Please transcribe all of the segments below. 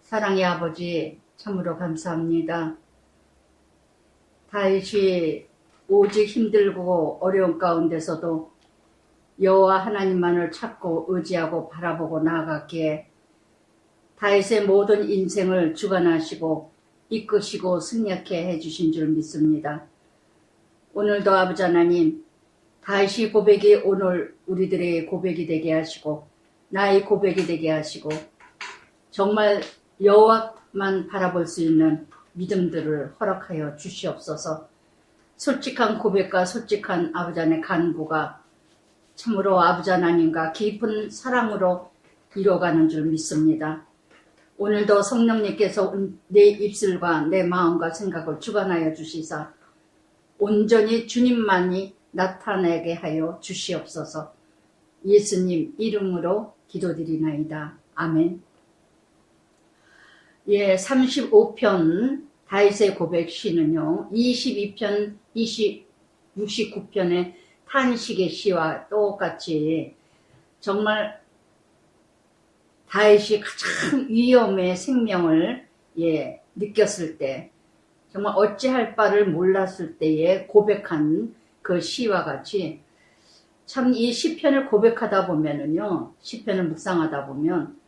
사랑의 아버지 참으로 감사합니다. 다윗이 오직 힘들고 어려운 가운데서도 여호와 하나님만을 찾고 의지하고 바라보고 나아갔기에 다윗의 모든 인생을 주관하시고 이끄시고 승리하게 해주신 줄 믿습니다. 오늘도 아버지 하나님, 다윗의 고백이 오늘 우리들의 고백이 되게 하시고 나의 고백이 되게 하시고 정말 여호와만 바라볼 수 있는 믿음들을 허락하여 주시옵소서. 솔직한 고백과 솔직한 아버지 하나님의 간구가 참으로 아버지 하나님과 깊은 사랑으로 이루어가는 줄 믿습니다. 오늘도 성령님께서 내 입술과 내 마음과 생각을 주관하여 주시사 온전히 주님만이 나타내게 하여 주시옵소서. 예수님 이름으로 기도드리나이다. 아멘. 35편 다윗의 고백 시는요, 22편, 69편의 탄식의 시와 똑같이 정말 다윗이 가장 위험의 생명을 느꼈을 때, 정말 어찌할 바를 몰랐을 때에 고백한 그 시와 같이 참 이 시편을 고백하다 보면은요, 시편을 묵상하다 보면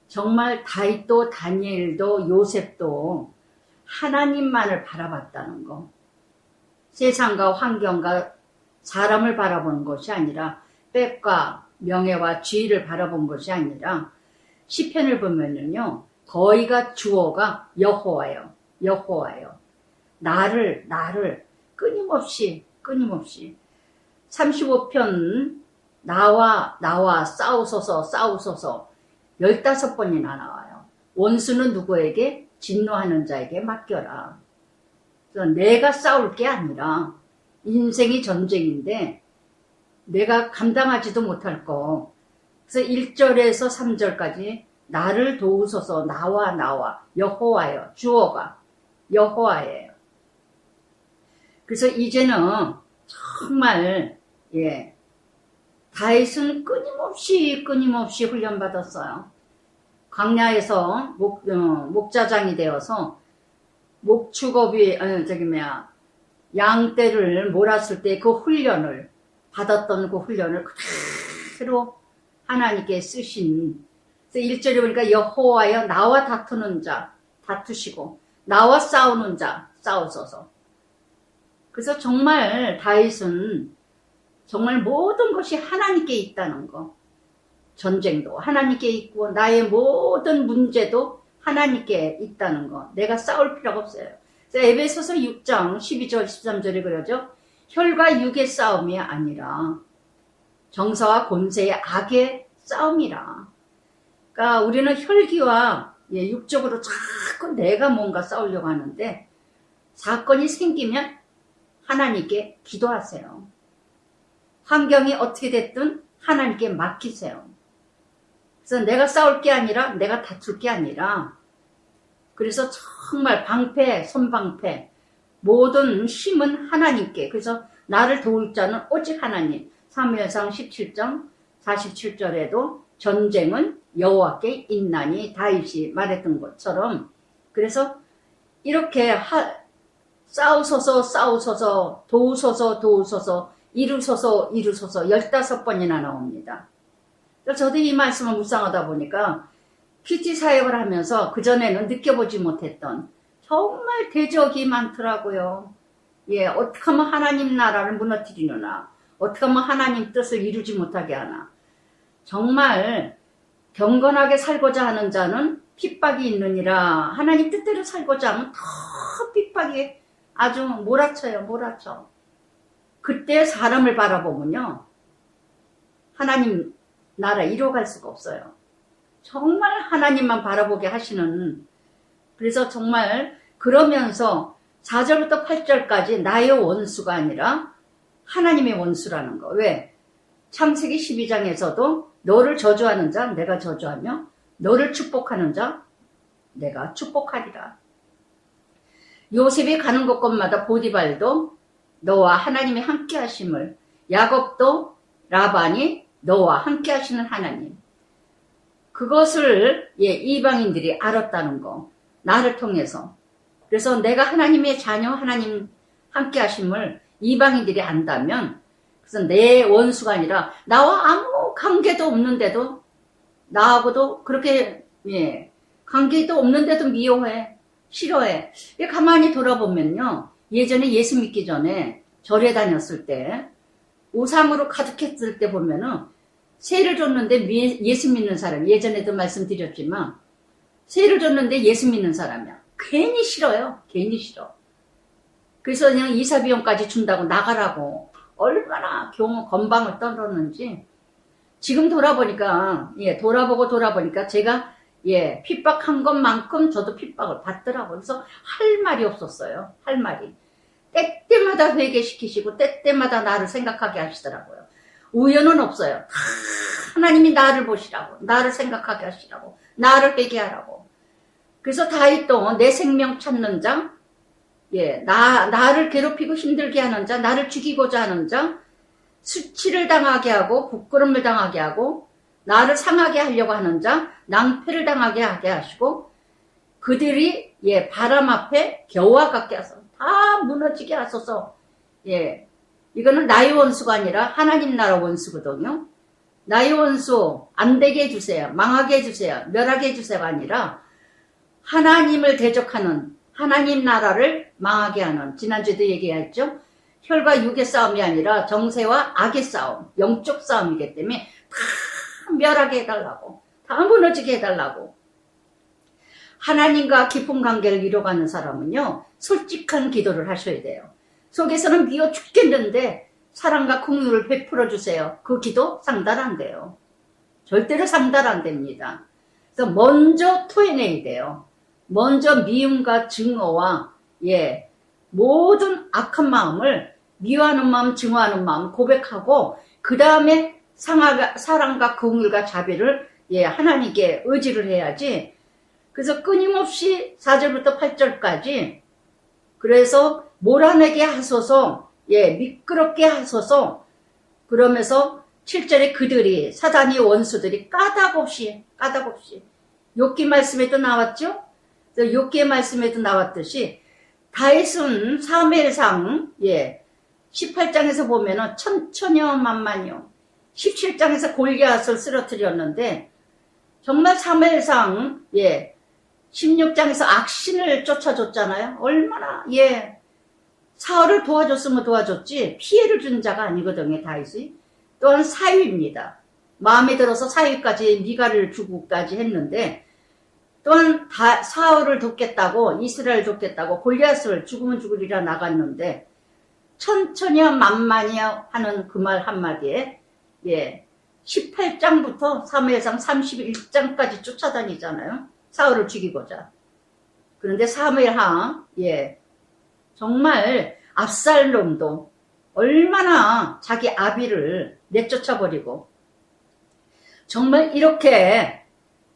정말 다윗도 다니엘도 요셉도 하나님만을 바라봤다는 거. 세상과 환경과 사람을 바라보는 것이 아니라 빽과 명예와 지위를 바라본 것이 아니라 시편을 보면은요, 거의가 주어가 여호와요. 여호와요. 나를 끊임없이 35편 나와 싸우소서 15번이나 나와요. 원수는 누구에게? 진노하는 자에게 맡겨라. 그래서 내가 싸울 게 아니라 인생이 전쟁인데 내가 감당하지도 못할 거. 그래서 1절에서 3절까지 나를 도우소서 나와 여호와여. 주어가 여호와예요. 그래서 이제는 정말 다윗은 끊임없이 훈련받았어요. 광야에서 목자장이 되어서 양떼를 몰았을 때 그 훈련을 받았던 그 훈련을 그대로 하나님께 쓰신. 그래서 1절에 보니까 여호와여 나와 다투는 자 다투시고 나와 싸우는 자 싸우소서. 그래서 정말 다윗은 정말 모든 것이 하나님께 있다는 거. 전쟁도 하나님께 있고 나의 모든 문제도 하나님께 있다는 거. 내가 싸울 필요가 없어요. 그래서 에베소서 6장 12절 13절에 그러죠. 혈과 육의 싸움이 아니라 정사와 권세의 악의 싸움이라. 그러니까 우리는 혈기와 육적으로 자꾸 내가 뭔가 싸우려고 하는데 사건이 생기면 하나님께 기도하세요. 환경이 어떻게 됐든 하나님께 맡기세요. 그래서 내가 싸울 게 아니라 내가 다툴 게 아니라 그래서 정말 손방패 모든 힘은 하나님께. 그래서 나를 도울 자는 오직 하나님. 사무엘상 17장 47절에도 전쟁은 여호와께 있나니 다윗이 말했던 것처럼 그래서 이렇게 싸우소서 도우소서 이루소서 15번이나 나옵니다. 저도 이 말씀을 묵상하다 보니까 PT 사역을 하면서 그전에는 느껴보지 못했던 정말 대적이 많더라고요. 어떻게 하면 하나님 나라를 무너뜨리느냐, 어떻게 하면 하나님 뜻을 이루지 못하게 하나. 정말 경건하게 살고자 하는 자는 핍박이 있느니라. 하나님 뜻대로 살고자 하면 더 핍박이 아주 몰아쳐. 그때 사람을 바라보면요, 하나님 나라 이뤄갈 수가 없어요. 정말 하나님만 바라보게 하시는. 그래서 정말 그러면서 4절부터 8절까지 나의 원수가 아니라 하나님의 원수라는 거. 왜? 창세기 12장에서도 너를 저주하는 자 내가 저주하며 너를 축복하는 자 내가 축복하리라. 요셉이 가는 곳곳마다 보디발도 너와 하나님이 함께 하심을, 야곱도 라반이 너와 함께 하시는 하나님. 그것을 이방인들이 알았다는 거. 나를 통해서. 그래서 내가 하나님의 자녀, 하나님 함께 하심을 이방인들이 안다면, 그래서 내 원수가 아니라 나와 아무 관계도 없는데도, 나하고도 그렇게 관계도 없는데도 미워해, 싫어해. 가만히 돌아보면요, 예전에 예수 믿기 전에 절에 다녔을 때 우상으로 가득했을 때 보면은 세를 줬는데 예수 믿는 사람, 예전에도 말씀드렸지만 세를 줬는데 예수 믿는 사람이야. 괜히 싫어요. 괜히 싫어. 그래서 그냥 이사비용까지 준다고 나가라고 얼마나 건방을 떨었는지. 지금 돌아보니까 돌아보니까 제가 핍박한 것만큼 저도 핍박을 받더라고요. 그래서 할 말이 없었어요. 할 말이. 때때마다 회개시키시고 때때마다 나를 생각하게 하시더라고요. 우연은 없어요. 하나님이 나를 보시라고, 나를 생각하게 하시라고, 나를 회개하라고. 그래서 다윗도 내 생명 찾는 자, 나를 괴롭히고 힘들게 하는 자, 나를 죽이고자 하는 자, 수치를 당하게 하고 부끄러움을 당하게 하고 나를 상하게 하려고 하는 자, 낭패를 당하게 하게 하시고 그들이 바람 앞에 겨와 같게 하소서. 다 무너지게 하소서. 이거는 나의 원수가 아니라 하나님 나라 원수거든요. 나의 원수 안 되게 해주세요. 망하게 해주세요. 멸하게 해주세요가 아니라 하나님을 대적하는, 하나님 나라를 망하게 하는, 지난주에도 얘기했죠. 혈과 육의 싸움이 아니라 정세와 악의 싸움, 영적 싸움이기 때문에 다 멸하게 해달라고, 다 무너지게 해달라고. 하나님과 깊은 관계를 이뤄가는 사람은요, 솔직한 기도를 하셔야 돼요. 속에서는 미워 죽겠는데 사랑과 긍휼을 베풀어 주세요. 그 기도 상달 안 돼요. 절대로 상달 안 됩니다. 그래서 먼저 토해내야 돼요. 먼저 미움과 증오와 모든 악한 마음을, 미워하는 마음, 증오하는 마음 고백하고 그 다음에 사랑과 긍휼과 자비를 하나님께 의지를 해야지. 그래서 끊임없이 4절부터 8절까지 그래서 몰아내게 하소서, 미끄럽게 하소서. 그러면서 7절에 그들이, 사단이 원수들이 까닭없이 욥기 말씀에도 나왔죠. 욥기의 말씀에도 나왔듯이 다윗은 사무엘상 18장에서 보면은 천천여 만만요, 17장에서 골리앗을 쓰러뜨렸는데 정말 사무엘상 16장에서 악신을 쫓아줬잖아요. 얼마나 사울을 도와줬으면 도와줬지 피해를 준 자가 아니거든요. 다윗이. 또한 사위입니다. 마음에 들어서 사위까지 미가를 주고까지 했는데, 또한 사울을 돕겠다고, 이스라엘 돕겠다고 골리앗을 죽으면 죽으리라 나갔는데 천천히야 만만히야 하는 그 말 한마디에 18장부터 사무엘상 31장까지 쫓아다니잖아요. 사울을 죽이고자. 그런데 사무엘하 정말 압살롬도 얼마나 자기 아비를 내쫓아버리고, 정말 이렇게,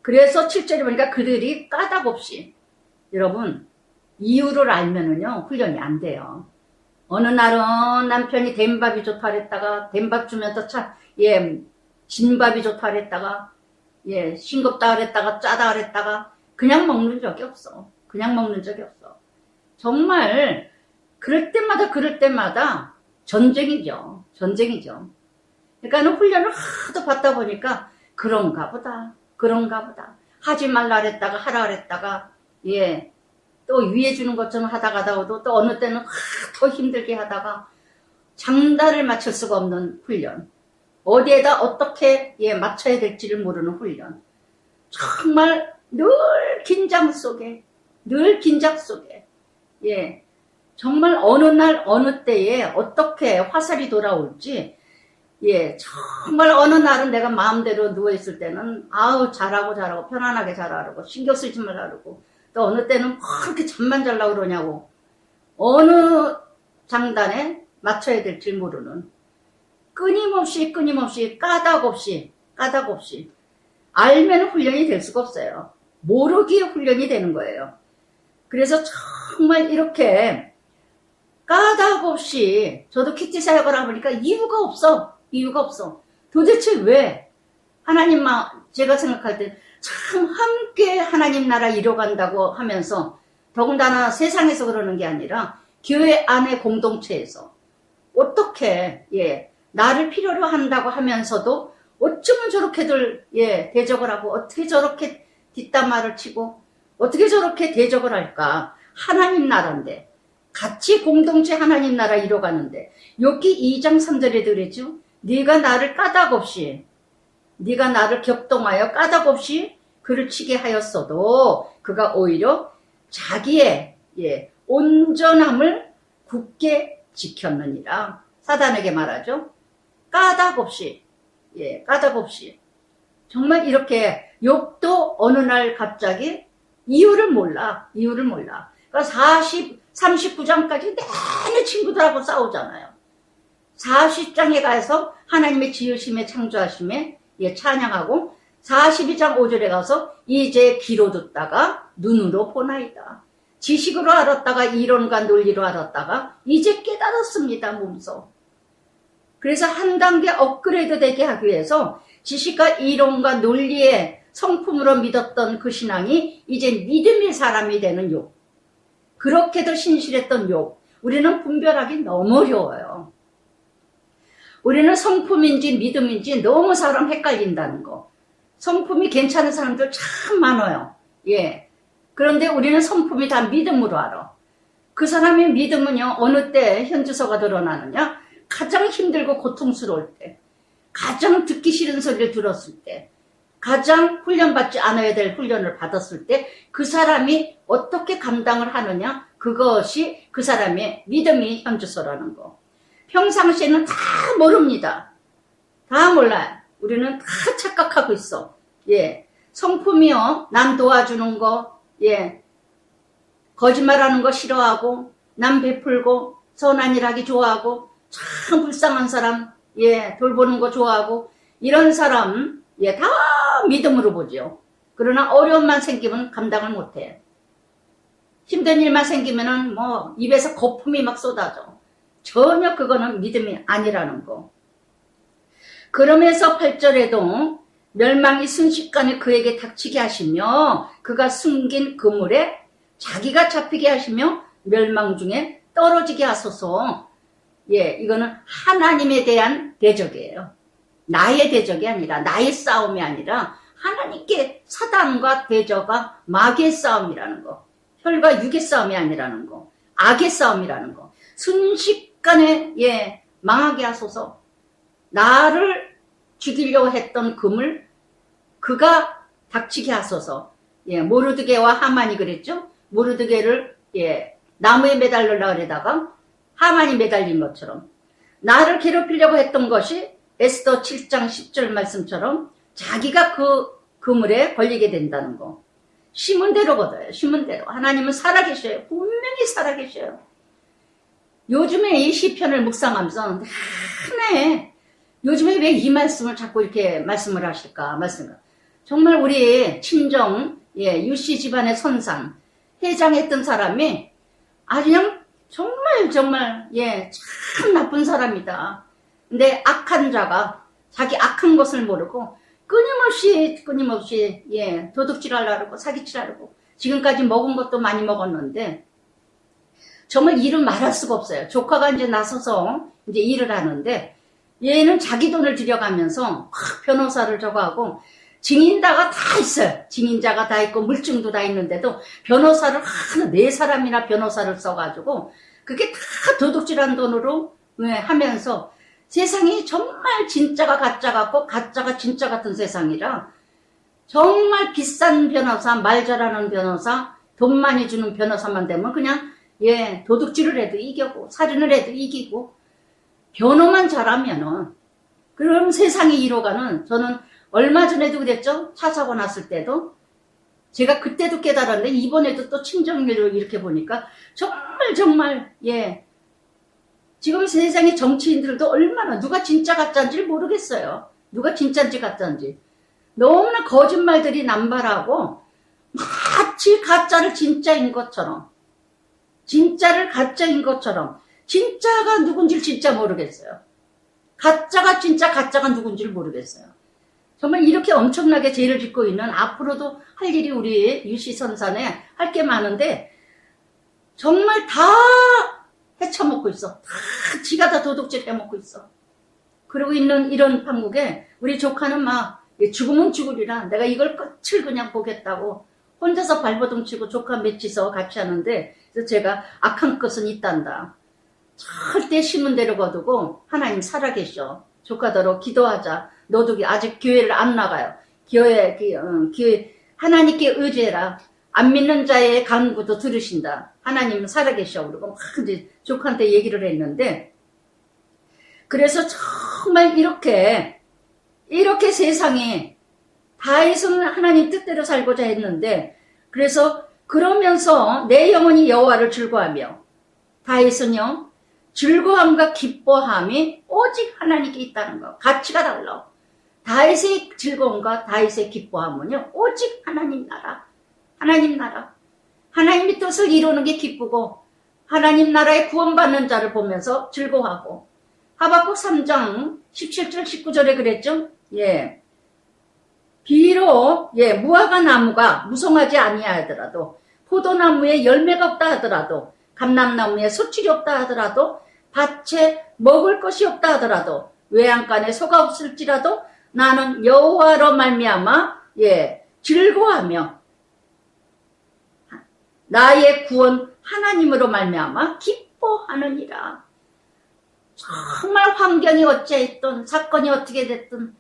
그래서 7절에 보니까 그들이 까닭없이, 여러분 이유를 알면은요 훈련이 안 돼요. 어느 날은 남편이 된밥이 좋다 그랬다가 된밥 주면서 진밥이 좋다 그랬다가 싱겁다 그랬다가 짜다 그랬다가 그냥 먹는 적이 없어. 그냥 먹는 적이 없어. 정말 그럴 때마다 전쟁이죠. 전쟁이죠. 그러니까 훈련을 하도 받다 보니까 그런가 보다. 하지 말라 그랬다가 하라 그랬다가 또 위해 주는 것처럼 하다가도 또 어느 때는 더 힘들게 하다가 장단을 맞출 수가 없는 훈련. 어디에다 어떻게 맞춰야 될지를 모르는 훈련. 정말 늘 긴장 속에 정말 어느 날 어느 때에 어떻게 화살이 돌아올지, 정말 어느 날은 내가 마음대로 누워있을 때는 아우 잘하고 편안하게 잘하고 신경 쓰지 말라고, 또 어느 때는 그렇게 잠만 자려고 그러냐고, 어느 장단에 맞춰야 될지 모르는, 끊임없이 까닭없이 알면 훈련이 될 수가 없어요. 모르기에 훈련이 되는 거예요. 그래서 정말 이렇게 까닭없이, 저도 키티 사역을 하보니까 이유가 없어. 도대체 왜? 제가 생각할 때 참 함께 하나님 나라 이뤄간다고 하면서 더군다나 세상에서 그러는 게 아니라 교회 안의 공동체에서 어떻게 나를 필요로 한다고 하면서도 어쩌면 저렇게들 대적을 하고 어떻게 저렇게 뒷담화를 치고 어떻게 저렇게 대적을 할까. 하나님 나라인데 같이 공동체 하나님 나라 이뤄가는데 욥기 2장 3절에 그랬죠. 네가 나를 까닭없이 네가 나를 격동하여 까닭없이 그를 치게 하였어도 그가 오히려 자기의 온전함을 굳게 지켰느니라. 사단에게 말하죠. 까닭없이 까닭없이 정말 이렇게 욥도 어느 날 갑자기 이유를 몰라. 그러니까 39장까지 내내 친구들하고 싸우잖아요. 40장에 가서 하나님의 지으심에 창조하심에 찬양하고 42장 5절에 가서 이제 귀로 듣다가 눈으로 보나이다. 지식으로 알았다가 이론과 논리로 알았다가 이제 깨달았습니다. 몸소. 그래서 한 단계 업그레이드 되게 하기 위해서 지식과 이론과 논리의 성품으로 믿었던 그 신앙이 이제 믿음의 사람이 되는 욥. 그렇게도 신실했던 욥. 우리는 분별하기 너무 어려워요. 우리는 성품인지 믿음인지 너무 사람 헷갈린다는 거. 성품이 괜찮은 사람들 참 많아요. 그런데 우리는 성품이 다 믿음으로 알아. 그 사람의 믿음은요, 어느 때 현주소가 드러나느냐? 가장 힘들고 고통스러울 때, 가장 듣기 싫은 소리를 들었을 때, 가장 훈련받지 않아야 될 훈련을 받았을 때 그 사람이 어떻게 감당을 하느냐, 그것이 그 사람의 믿음이 현주소라는 거. 평상시에는 다 모릅니다. 다 몰라요. 우리는 다 착각하고 있어. 성품이요, 남 도와주는 거, 거짓말하는 거 싫어하고, 남 베풀고, 선한 일 하기 좋아하고, 참 불쌍한 사람, 돌보는 거 좋아하고, 이런 사람, 다 믿음으로 보죠. 그러나 어려움만 생기면 감당을 못해. 힘든 일만 생기면은 입에서 거품이 막 쏟아져. 전혀 그거는 믿음이 아니라는 거. 그러면서 8절에도 멸망이 순식간에 그에게 닥치게 하시며 그가 숨긴 그물에 자기가 잡히게 하시며 멸망 중에 떨어지게 하소서. 이거는 하나님에 대한 대적이에요. 나의 대적이 아니라, 나의 싸움이 아니라 하나님께 사단과 대적과 마귀의 싸움이라는 거. 혈과 육의 싸움이 아니라는 거. 악의 싸움이라는 거. 순식간에 망하게 하소서. 나를 죽이려고 했던 금을 그가 닥치게 하소서. 모르드게와 하만이 그랬죠. 모르드게를 나무에 매달리려고 그러다가 하만이 매달린 것처럼 나를 괴롭히려고 했던 것이 에스더 7장 10절 말씀처럼 자기가 그 그물에 걸리게 된다는 거. 심은 대로 거둬요. 심은 대로. 하나님은 살아계셔요. 분명히 살아계셔요. 요즘에 이 시편을 묵상하면서 하네. 요즘에 왜 이 말씀을 자꾸 이렇게 말씀을 하실까? 정말 우리 친정 유씨 집안의 선상 회장했던 사람이 아주 그냥 정말 참 나쁜 사람이다. 근데 악한 자가 자기 악한 것을 모르고 끊임없이 도둑질하려고 하고 사기치려고 지금까지 먹은 것도 많이 먹었는데 정말 일을 말할 수가 없어요. 조카가 이제 나서서 이제 일을 하는데 얘는 자기 돈을 들여가면서 변호사를 저거 하고 증인자가 다 있어요. 증인자가 다 있고 물증도 다 있는데도 변호사를 한 4사람이나 변호사를 써가지고 그게 다 도둑질한 돈으로 하면서 세상이 정말 진짜가 가짜 같고 가짜가 진짜 같은 세상이라 정말 비싼 변호사, 말 잘하는 변호사, 돈 많이 주는 변호사만 되면 그냥 도둑질을 해도 이기고 살인을 해도 이기고 변호만 잘하면은 그럼 세상이 이뤄가는. 저는 얼마 전에도 그랬죠. 차 사고 났을 때도 제가 그때도 깨달았는데 이번에도 또 친정일로 이렇게 보니까 정말 지금 세상의 정치인들도 얼마나 누가 진짜 가짜인지 모르겠어요. 누가 진짜인지 가짜인지. 너무나 거짓말들이 남발하고 마치 가짜를 진짜인 것처럼 진짜를 가짜인 것처럼 진짜가 누군지 진짜 모르겠어요. 가짜가 진짜 가짜가 누군지 모르겠어요. 정말 이렇게 엄청나게 죄를 짓고 있는, 앞으로도 할 일이 우리 유시선산에 할 게 많은데 정말 다 헤쳐먹고 있어. 다 지가 다 도둑질 해먹고 있어. 그러고 있는 이런 판국에 우리 조카는 막 죽으면 죽으리라, 내가 이걸 끝을 그냥 보겠다고 혼자서 발버둥 치고 조카 맺히서 같이 하는데, 그래서 제가 악한 것은 있단다. 절대 심은 대로 거두고 하나님 살아계셔. 조카더러 기도하자. 너도 아직 교회를 안 나가요. 교회 하나님께 의지해라. 안 믿는 자의 간구도 들으신다. 하나님은 살아계셔. 그러고 막 이제 조카한테 얘기를 했는데, 그래서 정말 이렇게 세상에 다윗은 하나님 뜻대로 살고자 했는데, 그래서 그러면서 내 영혼이 여호와를 즐거워하며, 다윗은요 즐거움과 기뻐함이 오직 하나님께 있다는 거. 가치가 달라. 다윗의 즐거움과 다윗의 기뻐함은요 오직 하나님 나라. 하나님 나라. 하나님의 뜻을 이루는 게 기쁘고, 하나님 나라에 구원받는 자를 보면서 즐거워하고. 하박국 3장 17절 19절에 그랬죠. 예. 비록 무화과 나무가 무성하지 아니하더라도, 포도나무에 열매가 없다 하더라도, 감람나무에 소출이 없다 하더라도, 밭에 먹을 것이 없다 하더라도, 외양간에 소가 없을지라도 나는 여호와로 말미암아 즐거워하며 나의 구원 하나님으로 말미암아 기뻐하느니라. 정말 환경이 어찌했든 사건이 어떻게 됐든,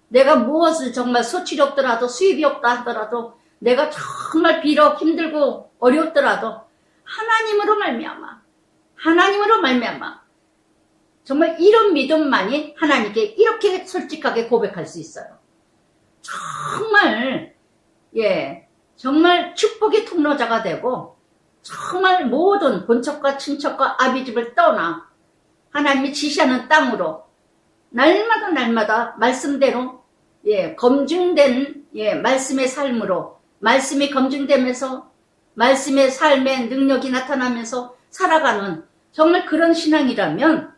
내가 무엇을 정말 소출이 없더라도, 수입이 없다 하더라도, 내가 정말 비록 힘들고 어렵더라도 하나님으로 말미암아 정말 이런 믿음만이 하나님께 이렇게 솔직하게 고백할 수 있어요. 정말 정말 축복의 통로자가 되고, 정말 모든 본척과 친척과 아비집을 떠나 하나님이 지시하는 땅으로 날마다 말씀대로 검증된 말씀의 삶으로, 말씀이 검증되면서 말씀의 삶의 능력이 나타나면서 살아가는 정말 그런 신앙이라면,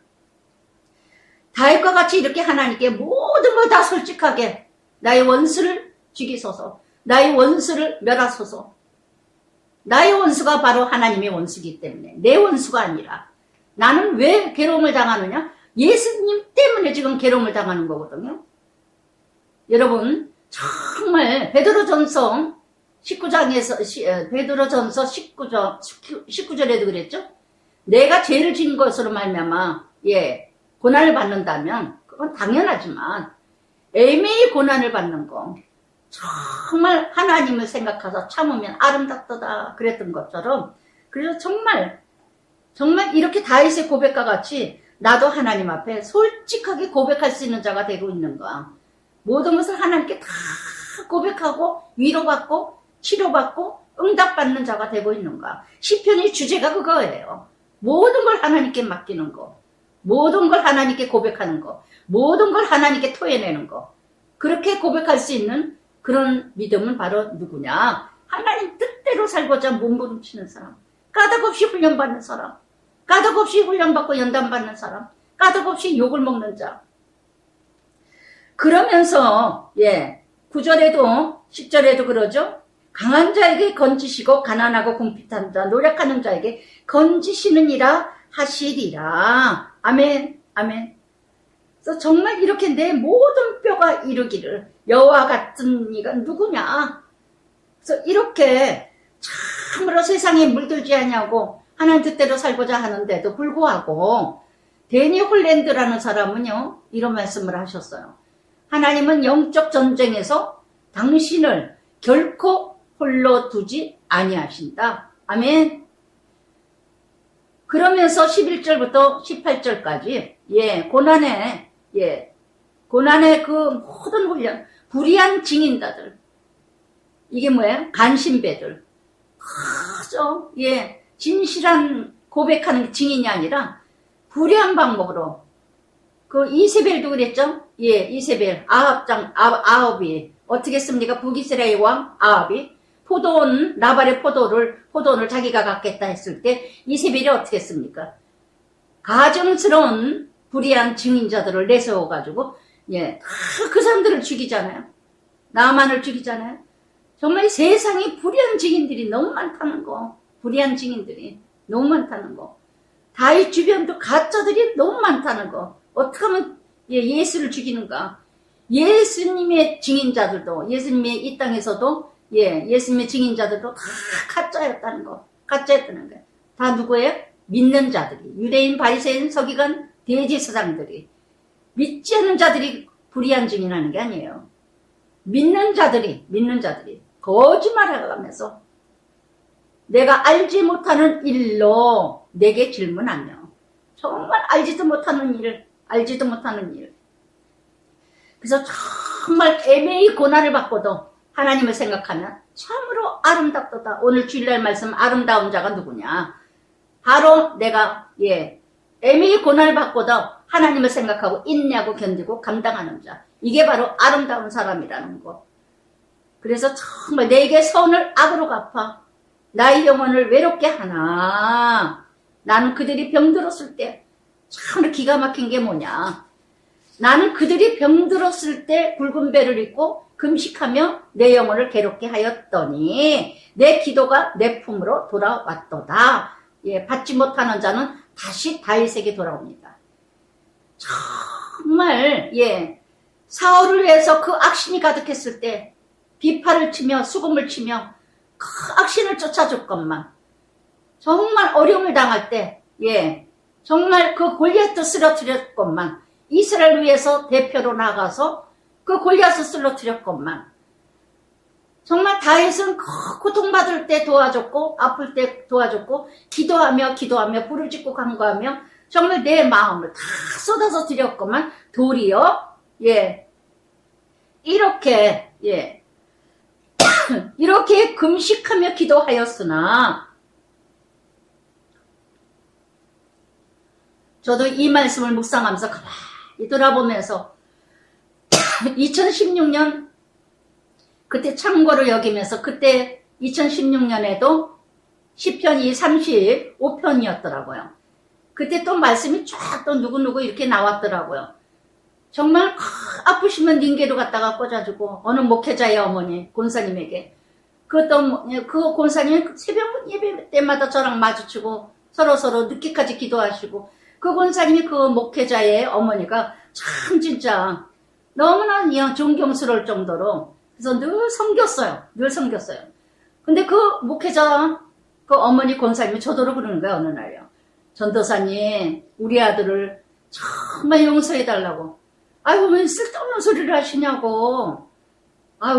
다윗과 같이 이렇게 하나님께 모든 걸 다 솔직하게, 나의 원수를 죽이소서, 나의 원수를 멸하소서. 나의 원수가 바로 하나님의 원수이기 때문에, 내 원수가 아니라. 나는 왜 괴로움을 당하느냐? 예수님 때문에 지금 괴로움을 당하는 거거든요. 여러분, 정말 베드로전서 19장에서 베드로전서 19절에도 그랬죠. 내가 죄를 지은 것으로 말미암아 고난을 받는다면 그건 당연하지만, 애매히 고난을 받는 거 정말 하나님을 생각해서 참으면 아름답도다 그랬던 것처럼, 그래서 정말 이렇게 다윗의 고백과 같이 나도 하나님 앞에 솔직하게 고백할 수 있는 자가 되고 있는 거야. 모든 것을 하나님께 다 고백하고 위로받고 치료받고 응답받는 자가 되고 있는 거야. 시편의 주제가 그거예요. 모든 걸 하나님께 맡기는 거, 모든 걸 하나님께 고백하는 거, 모든 걸 하나님께 토해내는 거. 그렇게 고백할 수 있는 그런 믿음은 바로 누구냐? 하나님 뜻대로 살고자 몸부림치는 사람, 까닭없이 훈련받는 사람, 까닭없이 훈련받고 연단받는 사람, 까닭없이 욕을 먹는 자. 그러면서 9절에도 10절에도 그러죠. 강한 자에게 건지시고 가난하고 궁핍한 자, 노력하는 자에게 건지시느니라 하시리라. 아멘, 아멘. 그래서 정말 이렇게 내 모든 뼈가 이루기를, 여호와 같은 이가 누구냐? 그래서 이렇게 참으로 세상에 물들지 않냐고 하나님 뜻대로 살고자 하는데도 불구하고, 데니 홀랜드라는 사람은요 이런 말씀을 하셨어요. 하나님은 영적 전쟁에서 당신을 결코 홀로 두지 아니하신다. 아멘. 그러면서 11절부터 18절까지 고난의 그 모든 훈련, 불의한 증인자들, 이게 뭐예요? 간신배들, 그저 진실한 고백하는 증인이 아니라 불의한 방법으로, 그 이세벨도 그랬죠? 이세벨, 아합이 어떻게 했습니까? 북이스라엘 왕 아합이 나발의 포도원을 자기가 갖겠다 했을 때 이세벨이 어떻게 했습니까? 가증스러운 불의한 증인자들을 내세워가지고 그 사람들을 죽이잖아요. 나만을 죽이잖아요. 정말 세상에 불의한 증인들이 너무 많다는 거. 불의한 증인들이 너무 많다는 거. 다윗 주변도 가짜들이 너무 많다는 거. 어떻게 하면 예수를 죽이는가. 예수님의 증인자들도, 예수님의 이 땅에서도, 예수님의 증인자들도 다 가짜였다는 거. 가짜였다는 거예요. 다 누구예요? 믿는 자들이. 유대인, 바리새인, 서기관, 대제사장들이. 믿지 않는 자들이 불의한 증인하는 게 아니에요. 믿는 자들이 거짓말해가면서 내가 알지 못하는 일로 내게 질문하며, 정말 알지도 못하는 일. 그래서 정말 애매히 고난을 받고도 하나님을 생각하면 참으로 아름답도다. 오늘 주일날 말씀 아름다운 자가 누구냐? 바로 내가 애매히 고난을 받고도 하나님을 생각하고 인내하고 견디고 감당하는 자. 이게 바로 아름다운 사람이라는 거. 그래서 정말 내게 선을 악으로 갚아 나의 영혼을 외롭게 하나. 나는 그들이 병들었을 때 참 기가 막힌 게 뭐냐. 나는 그들이 병들었을 때 굵은 배를 입고 금식하며 내 영혼을 괴롭게 하였더니 내 기도가 내 품으로 돌아왔도다. 받지 못하는 자는 다시 다윗에게 돌아옵니다. 정말 사울을 위해서 그 악신이 가득했을 때 비파를 치며 수금을 치며 그 악신을 쫓아줬건만, 정말 어려움을 당할 때 정말 그 골리앗도 쓰러뜨렸건만, 이스라엘을 위해서 대표로 나가서 그 골리앗을 쓰러뜨렸건만, 정말 다윗은 고통받을 때 도와줬고 아플 때 도와줬고 기도하며 부르짖고 간구하며 정말 내 마음을 다 쏟아서 드렸건만, 도리어 이렇게 이렇게 금식하며 기도하였으나, 저도 이 말씀을 묵상하면서 가만히 돌아보면서 2016년 그때 참고로 여기면서, 그때 2016년에도 시편이 35편이었더라고요. 그때 또 말씀이 쫙 또 누구누구 이렇게 나왔더라고요. 정말 아프시면 닌게로 갖다가 꽂아주고, 어느 목회자의 어머니 권사님에게, 그 권사님이 새벽 예배 때마다 저랑 마주치고 서로 늦게까지 기도하시고, 그 권사님이 그 목회자의 어머니가 참 진짜 너무나 존경스러울 정도로, 그래서 늘 섬겼어요. 근데 그 목회자 그 어머니 권사님이 저더러 그러는 거야, 어느 날요. 전도사님, 우리 아들을 정말 용서해달라고. 아이고, 왜 쓸데없는 소리를 하시냐고.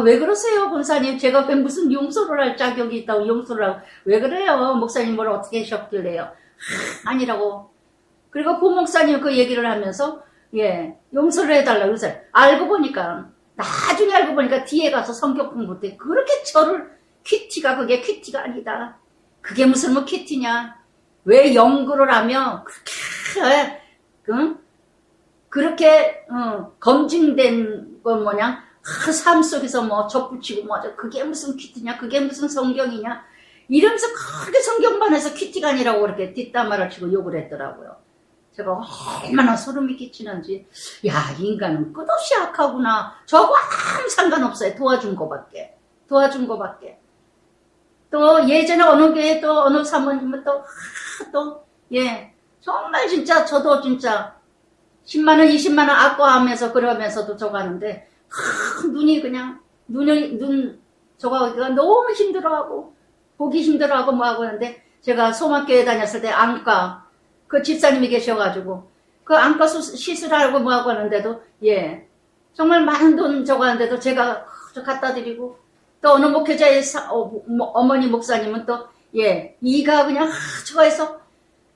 왜 그러세요, 권사님? 제가 왜 무슨 용서를 할 자격이 있다고 용서를 하고. 왜 그래요? 목사님 뭘 어떻게 하셨길래요? 아니라고. 그리고 부목사님 그 얘기를 하면서, 용서를 해달라고. 그래서 나중에 알고 보니까 뒤에 가서 성경 공부 때 그렇게 저를 그게 큐티가 아니다. 그게 무슨 큐티냐. 왜 연구를 하며 그렇게 검증된 건 뭐냐, 삶 속에서 접붙이고 그게 무슨 큐티냐, 그게 무슨 성경이냐 이러면서 그렇게 성경반에서 큐티가 아니라고 그렇게 뒷담화를 치고 욕을 했더라고요. 제가 얼마나 소름이 끼치는지, 인간은 끝없이 악하구나. 저거 아무 상관없어요. 도와준 거밖에. 또 예전에 어느 교회 또 어느 사모님은 정말 진짜 저도 진짜 10만원 20만원 아까워하면서 그러면서도 저거 하는데, 눈 저거 하기가 너무 힘들어하고 보기 힘들어하고 뭐하고 하는데, 제가 소망교회 다녔을 때 안과 그 집사님이 계셔가지고 그 안과 시술하고 뭐하고 하는데도 정말 많은 돈 저거 하는데도 제가 갖다 드리고, 또 어느 목회자의 어머니 목사님은 또 이가 그냥 저거 해서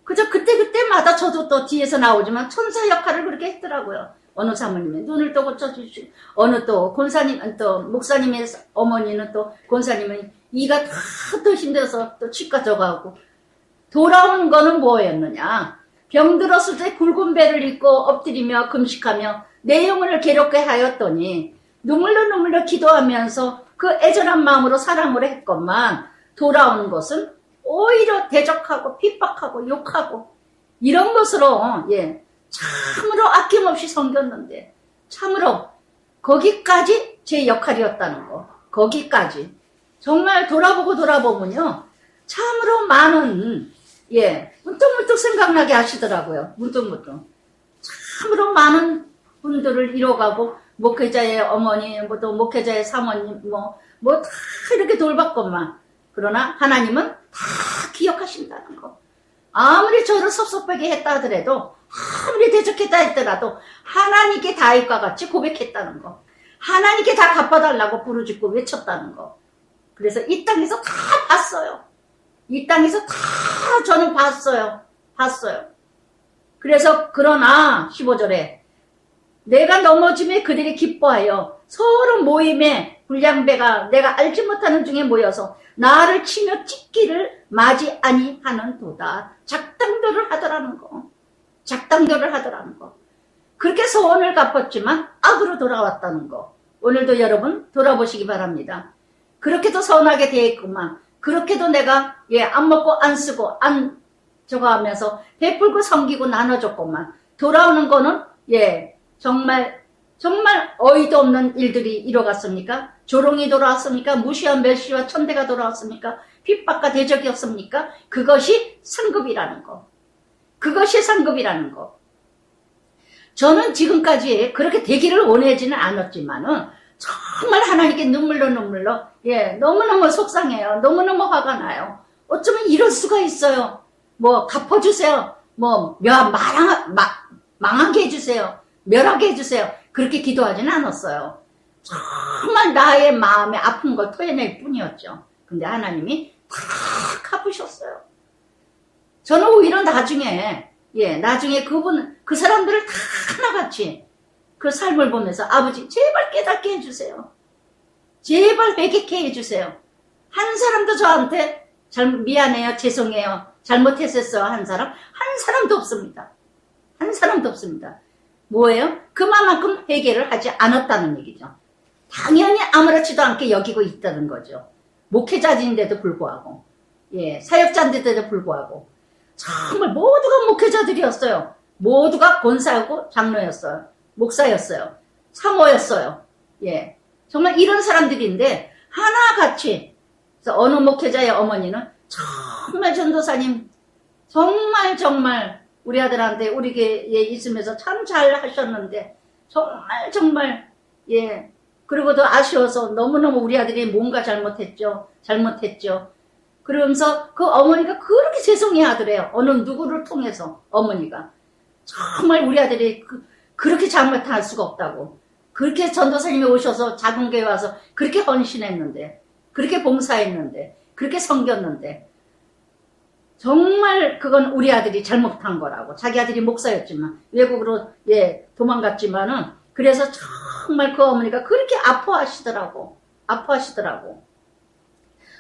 그저 그때마다 저도 또 뒤에서 나오지만 천사 역할을 그렇게 했더라고요. 어느 사모님은 눈을 또 고쳐주시고, 어느 또 권사님, 또 목사님의 어머니는 또 권사님은 이가 다 또 힘들어서 또 치과 저거 하고. 돌아온 거는 뭐였느냐. 병들었을 때 굵은 배를 입고 엎드리며 금식하며 내 영혼을 괴롭게 하였더니, 눈물로 기도하면서 그 애절한 마음으로 사랑을 했건만, 돌아온 것은 오히려 대적하고 핍박하고 욕하고 이런 것으로 참으로 아낌없이 섬겼는데, 참으로 거기까지 제 역할이었다는 거. 거기까지. 정말 돌아보면요. 참으로 많은, 문득문득 생각나게 하시더라고요. 문득문득. 참으로 많은 분들을 잃어가고, 목회자의 어머니, 또 목회자의 사모님, 다 이렇게 돌봤건만. 그러나 하나님은 다 기억하신다는 거. 아무리 저를 섭섭하게 했다 하더라도, 아무리 대적했다 했더라도, 하나님께 다윗과 같이 고백했다는 거. 하나님께 다 갚아달라고 부르짖고 외쳤다는 거. 그래서 이 땅에서 다 봤어요. 이 땅에서 다 저는 봤어요. 그래서 그러나 15절에 내가 넘어짐에 그들이 기뻐하여 서로 모임에 불량배가 내가 알지 못하는 중에 모여서 나를 치며 찢기를 맞이 아니하는 도다. 작당들을 하더라는 거. 그렇게 소원을 갚았지만 악으로 돌아왔다는 거. 오늘도 여러분 돌아보시기 바랍니다. 그렇게도 선하게 되었구만. 그렇게도 내가 안 먹고 안 쓰고 안 저거 하면서 베풀고 섬기고 나눠줬구만. 돌아오는 거는 정말 어이도 없는 일들이 일어갔습니까? 조롱이 돌아왔습니까? 무시한 멸시와 천대가 돌아왔습니까? 핍박과 대적이 없습니까? 그것이 상급이라는 거. 저는 지금까지 그렇게 되기를 원하지는 않았지만은 정말 하나님께 눈물로 너무너무 속상해요. 너무너무 화가 나요. 어쩌면 이럴 수가 있어요. 갚아주세요. 망하게 해주세요. 멸하게 해주세요. 그렇게 기도하지는 않았어요. 정말 나의 마음에 아픈 걸 토해낼 뿐이었죠. 근데 하나님이 다 갚으셨어요. 저는 오히려 나중에 그 사람들을 다 하나같이 그 삶을 보면서 아버지 제발 깨닫게 해주세요. 제발 회개케 해주세요. 한 사람도 저한테 미안해요, 죄송해요, 잘못했었어요 한 사람도 없습니다. 뭐예요? 그만큼 회개를 하지 않았다는 얘기죠. 당연히 아무렇지도 않게 여기고 있다는 거죠. 목회자인데도 불구하고, 사역자인데도 불구하고, 정말 모두가 목회자들이었어요. 모두가 권사였고 장로였어요. 목사였어요. 사모였어요. 정말 이런 사람들인데 하나같이. 그래서 어느 목회자의 어머니는 정말 전도사님 정말 우리 아들한테 우리 교회에 있으면서 참 잘 하셨는데 정말 그리고도 아쉬워서 너무너무 우리 아들이 뭔가 잘못했죠. 그러면서 그 어머니가 그렇게 죄송해 하더래요. 어느 누구를 통해서 어머니가. 정말 우리 아들이 그렇게 잘못할 수가 없다고. 그렇게 전도사님이 오셔서 작은 교회 와서 그렇게 헌신했는데, 그렇게 봉사했는데, 그렇게 섬겼는데, 정말 그건 우리 아들이 잘못한 거라고. 자기 아들이 목사였지만, 외국으로 도망갔지만은, 그래서 정말 그 어머니가 그렇게 아파하시더라고.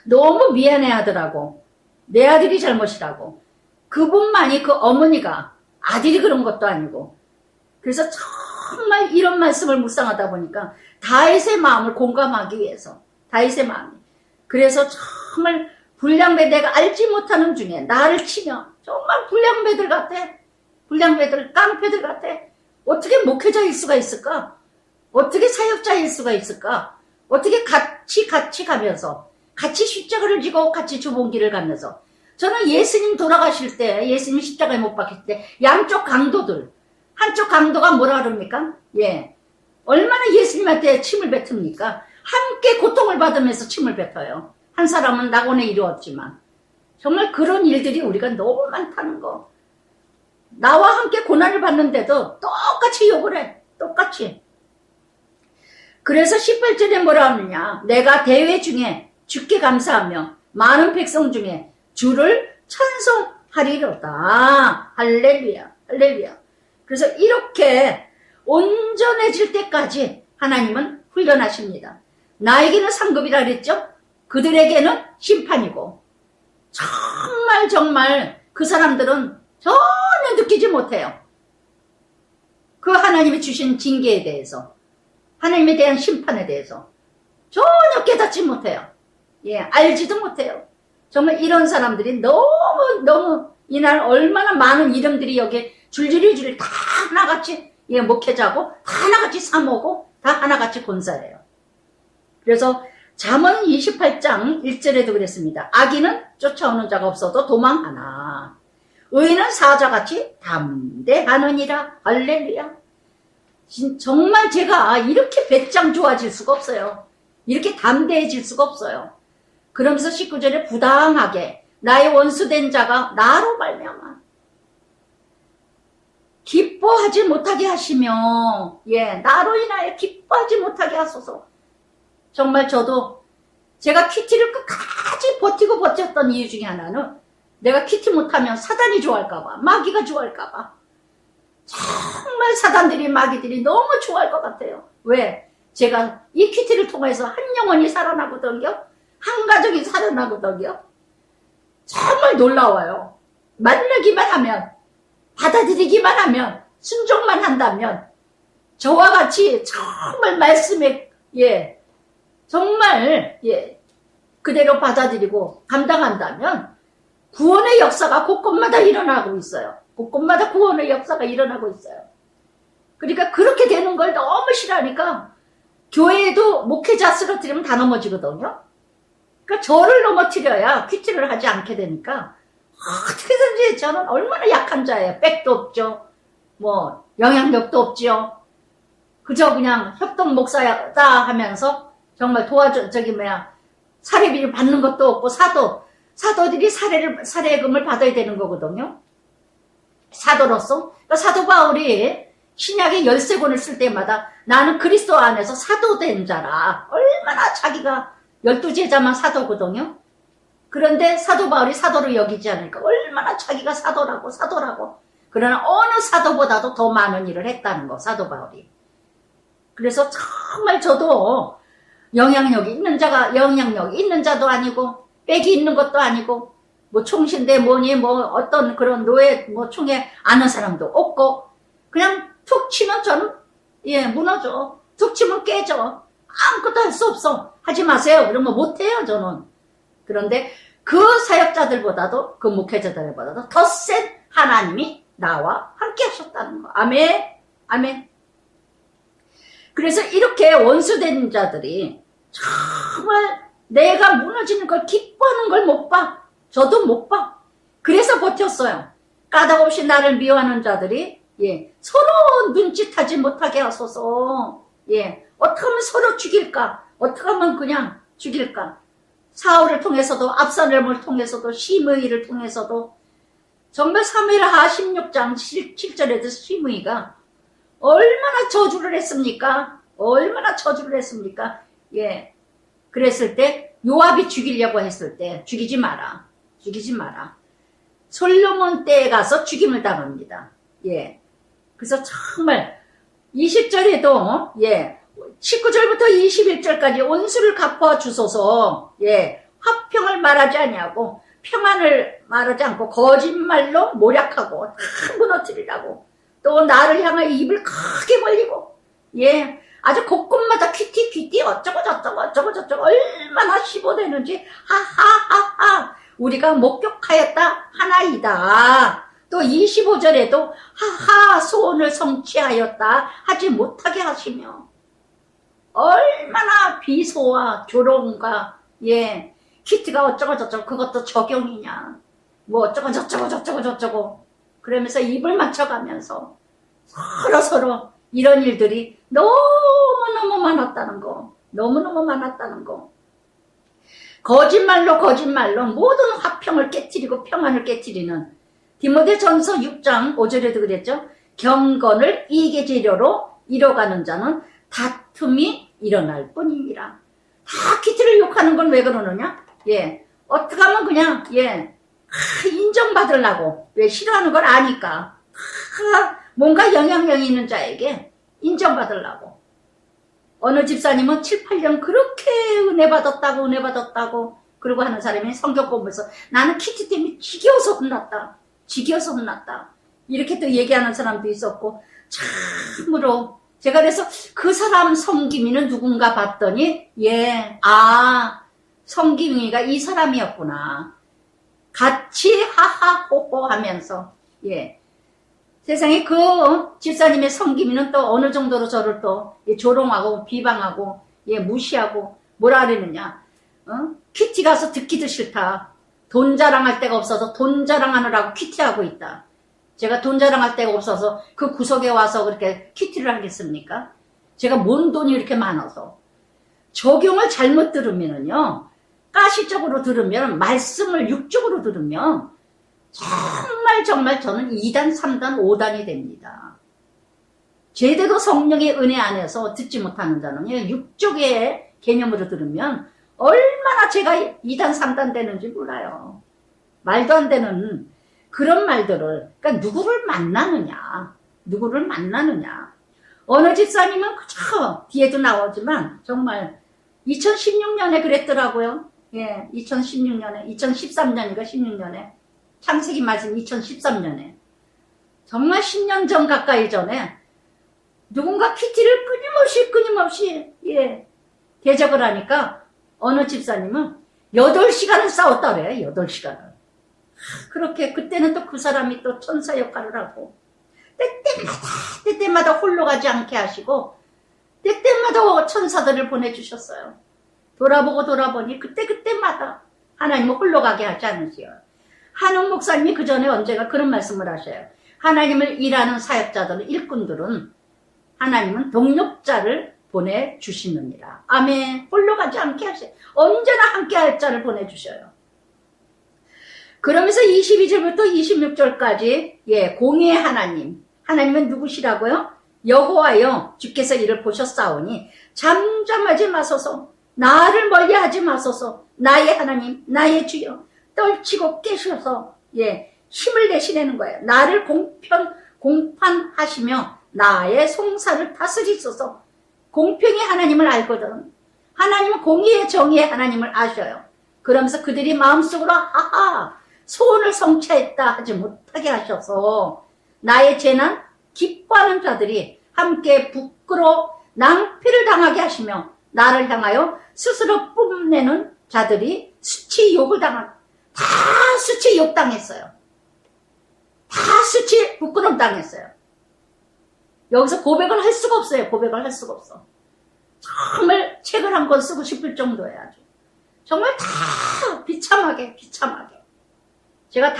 너무 미안해 하더라고. 내 아들이 잘못이라고. 그분만이 그 어머니가 아들이 그런 것도 아니고. 그래서 정말 이런 말씀을 묵상하다 보니까 다윗의 마음을 공감하기 위해서. 다윗의 마음이. 그래서 정말 불량배 내가 알지 못하는 중에 나를 치며 정말 불량배들 같아. 깡패들 같아. 어떻게 목회자일 수가 있을까? 어떻게 사역자일 수가 있을까? 어떻게 같이 가면서 같이 십자가를 지고 같이 좁은 길을 가면서 저는 예수님 돌아가실 때 예수님 십자가에 못 박힐 때 양쪽 강도들 한쪽 강도가 뭐라 그럽니까? 얼마나 예수님한테 침을 뱉습니까? 함께 고통을 받으면서 침을 뱉어요. 한 사람은 낙원에 이루었지만 정말 그런 일들이 우리가 너무 많다는 거. 나와 함께 고난을 받는데도 똑같이 욕을 해. 똑같이. 그래서 18절에 뭐라 하느냐. 내가 대회 중에 주께 감사하며 많은 백성 중에 주를 찬송하리로다. 할렐루야. 그래서 이렇게 온전해질 때까지 하나님은 훈련하십니다. 나에게는 상급이라 그랬죠. 그들에게는 심판이고 정말 그 사람들은 전혀 느끼지 못해요. 그 하나님이 주신 징계에 대해서 하나님에 대한 심판에 대해서 전혀 깨닫지 못해요. 알지도 못해요. 정말 이런 사람들이 너무 이날 얼마나 많은 이름들이 여기 줄줄이 다 하나같이 목회자고 다 하나같이 사모고 다 하나같이 권사예요. 그래서 잠언 28장 1절에도 그랬습니다. 악인은 쫓아오는 자가 없어도 도망하나 의인은 사자같이 담대하느니라. 할렐루야. 정말 제가 이렇게 배짱 좋아질 수가 없어요. 이렇게 담대해질 수가 없어요. 그러면서 19절에 부당하게 나의 원수된 자가 나로 말미암아 기뻐하지 못하게 하시며, 나로 인하여 기뻐하지 못하게 하소서. 정말 저도 제가 큐티를 끝까지 버티고 버텼던 이유 중에 하나는 내가 큐티 못하면 사단이 좋아할까봐, 마귀가 좋아할까봐. 정말 사단들이, 마귀들이 너무 좋아할 것 같아요. 왜? 제가 이 큐티를 통해서 한 영혼이 살아나거든요. 한 가족이 살아나거든요. 정말 놀라워요. 만나기만 하면, 받아들이기만 하면, 순종만 한다면, 저와 같이 정말 말씀에, 정말, 그대로 받아들이고 감당한다면, 구원의 역사가 곳곳마다 일어나고 있어요. 곳곳마다 구원의 역사가 일어나고 있어요. 그러니까 그렇게 되는 걸 너무 싫어하니까, 교회에도 목회자 쓰러뜨리면 다 넘어지거든요. 그러니까 저를 넘어뜨려야 큐티를 하지 않게 되니까, 어떻게든지 저는 얼마나 약한 자예요. 백도 없죠. 뭐 영향력도 없죠. 그저 그냥 협동 목사다 하면서 정말 사례비를 받는 것도 없고 사도들이 사례금을 받아야 되는 거거든요. 사도로서. 그러니까 사도 바울이 신약의 13권을 쓸 때마다 나는 그리스도 안에서 사도된 자라. 얼마나 자기가 12제자만 사도거든요. 그런데 사도 바울이 사도를 여기지 않으니까 얼마나 자기가 사도라고. 그러나 어느 사도보다도 더 많은 일을 했다는 거, 사도 바울이. 그래서 정말 저도 영향력이 있는 자도 아니고, 빽이 있는 것도 아니고, 뭐 총신대 뭐니, 뭐 어떤 그런 노예, 뭐 총회 아는 사람도 없고, 그냥 툭 치면 저는, 무너져. 툭 치면 깨져. 아무것도 할 수 없어. 하지 마세요. 그러면 못해요, 저는. 그런데 그 사역자들보다도, 그 목회자들보다도 더 센 하나님이 나와 함께 하셨다는 거. 아멘. 아멘. 그래서 이렇게 원수된 자들이 정말 내가 무너지는 걸 기뻐하는 걸 못 봐. 저도 못 봐. 그래서 버텼어요. 까닭없이 나를 미워하는 자들이, 서로 눈짓하지 못하게 하소서. 어떻게 하면 서로 죽일까? 어떻게 하면 그냥 죽일까? 사울을 통해서도, 압살롬을 통해서도, 시므이를 통해서도, 정말 사무엘하 16장 7절에도 시므이가 얼마나 저주를 했습니까? 그랬을 때, 요압이 죽이려고 했을 때, 죽이지 마라. 솔로몬 때에 가서 죽임을 당합니다. 그래서 정말, 20절에도, 19절부터 21절까지 온수를 갚아 주소서, 화평을 말하지 아니하고, 평안을 말하지 않고, 거짓말로 모략하고, 다 무너뜨리라고, 또 나를 향하여 입을 크게 벌리고, 아주 곳곳마다 퀴티, 어쩌고, 얼마나 시보되는지, 하하하하, 우리가 목격하였다, 하나이다. 또 25절에도, 하하, 소원을 성취하였다, 하지 못하게 하시며, 얼마나 비소와 조롱과, 퀴티가 어쩌고, 그것도 적용이냐, 뭐 어쩌고, 그러면서 입을 맞춰가면서, 서로, 이런 일들이 너무너무 많았다는 거. 거짓말로 모든 화평을 깨트리고 평안을 깨트리는 디모데전서 6장 5절에도 그랬죠. 경건을 이익의 재료로 이뤄가는 자는 다툼이 일어날 뿐이니라. 다 퀴티를 욕하는 건 왜 그러느냐? 어떻게 하면 그냥, 인정받으려고. 왜 싫어하는 걸 아니까. 뭔가 영향력 있는 자에게 인정받으려고. 어느 집사님은 7, 8년 그렇게 은혜 받았다고 그러고 하는 사람이 성경 보면서 나는 퀴티 때문에 지겨워서 혼났다. 이렇게 또 얘기하는 사람도 있었고, 참으로 제가 그래서 그 사람 성기미는 누군가 봤더니 성기미가 이 사람이었구나. 같이 하하호호 하면서 세상에 그 집사님의 성기미는 또 어느 정도로 저를 또 조롱하고 비방하고 무시하고 뭐라 그랬느냐. 큐티 가서 듣기도 싫다. 돈 자랑할 데가 없어서 돈 자랑하느라고 큐티하고 있다. 제가 돈 자랑할 데가 없어서 그 구석에 와서 그렇게 큐티를 하겠습니까? 제가 뭔 돈이 이렇게 많아서. 적용을 잘못 들으면요. 가시적으로 들으면, 말씀을 육적으로 들으면 정말 저는 2단, 3단, 5단이 됩니다. 제대로 성령의 은혜 안에서 듣지 못하는 자는요. 육적의 개념으로 들으면 얼마나 제가 2단, 3단 되는지 몰라요. 말도 안 되는 그런 말들을, 그러니까 누구를 만나느냐. 어느 집사님은 그저 뒤에도 나오지만 정말 2016년에 그랬더라고요. 예, 2013년인가 16년에. 창세기 말씀 2013년에. 정말 10년 전 가까이 전에 누군가 큐티를 끊임없이, 예, 대적을 하니까 어느 집사님은 8시간을 싸웠다 그래요, 8시간을. 그렇게, 그때는 또 그 사람이 또 천사 역할을 하고, 때때마다 홀로 가지 않게 하시고, 때때마다 천사들을 보내주셨어요. 돌아보고 돌아보니 그때마다 하나님은 홀로 가게 하지 않으세요. 한옥 목사님이 그 전에 언제가 그런 말씀을 하셔요. 하나님을 일하는 사역자들은, 일꾼들은 하나님은 동력자를 보내주시느니라. 아멘. 홀로 가지 않게 하세요. 언제나 함께 할 자를 보내주셔요. 그러면서 22절부터 26절까지, 예, 공의의 하나님. 하나님은 누구시라고요? 여호와여, 주께서 이를 보셨사오니 잠잠하지 마소서. 나를 멀리하지 마소서. 나의 하나님, 나의 주여. 떨치고 깨셔서, 예, 힘을 내시내는 거예요. 나를 공판하시며 나의 송사를 다스리소서. 공평의 하나님을 알거든. 하나님은 공의의 정의의 하나님을 아셔요. 그러면서 그들이 마음속으로 소원을 성취했다 하지 못하게 하셔서 나의 재난 기뻐하는 자들이 함께 부끄러워 낭패를 당하게 하시며 나를 향하여 스스로 뽐내는 자들이 수치 욕을 다 수치 욕 당했어요. 다 수치 부끄럼 당했어요. 여기서 고백을 할 수가 없어요. 고백을 할 수가 없어. 정말 책을 한 권 쓰고 싶을 정도예요. 아주. 정말 다 비참하게. 제가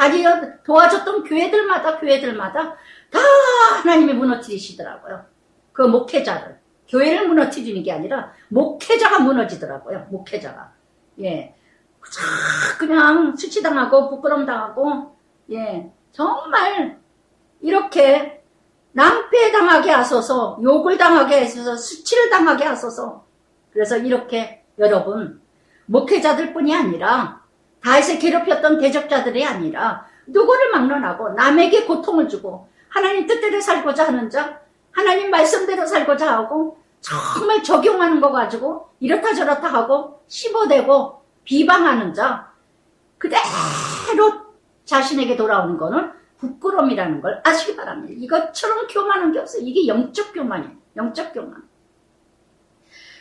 도와줬던 교회들마다 다 하나님이 무너뜨리시더라고요. 그 목회자를. 교회를 무너뜨리는 게 아니라 목회자가 무너지더라고요. 목회자가. 예. 그냥 수치당하고 부끄럼 당하고, 예. 정말 이렇게 낭패 당하게 하소서, 욕을 당하게 하소서, 수치를 당하게 하소서. 그래서 이렇게 여러분, 목회자들 뿐이 아니라 다윗을 괴롭혔던 대적자들이 아니라 누구를 막론하고 남에게 고통을 주고 하나님 뜻대로 살고자 하는 자, 하나님 말씀대로 살고자 하고 정말 적용하는 거 가지고 이렇다 저렇다 하고 씹어대고 비방하는 자, 그대로 자신에게 돌아오는 거는 부끄러움이라는 걸 아시기 바랍니다. 이것처럼 교만한 게 없어요. 이게 영적 교만이에요. 영적 교만.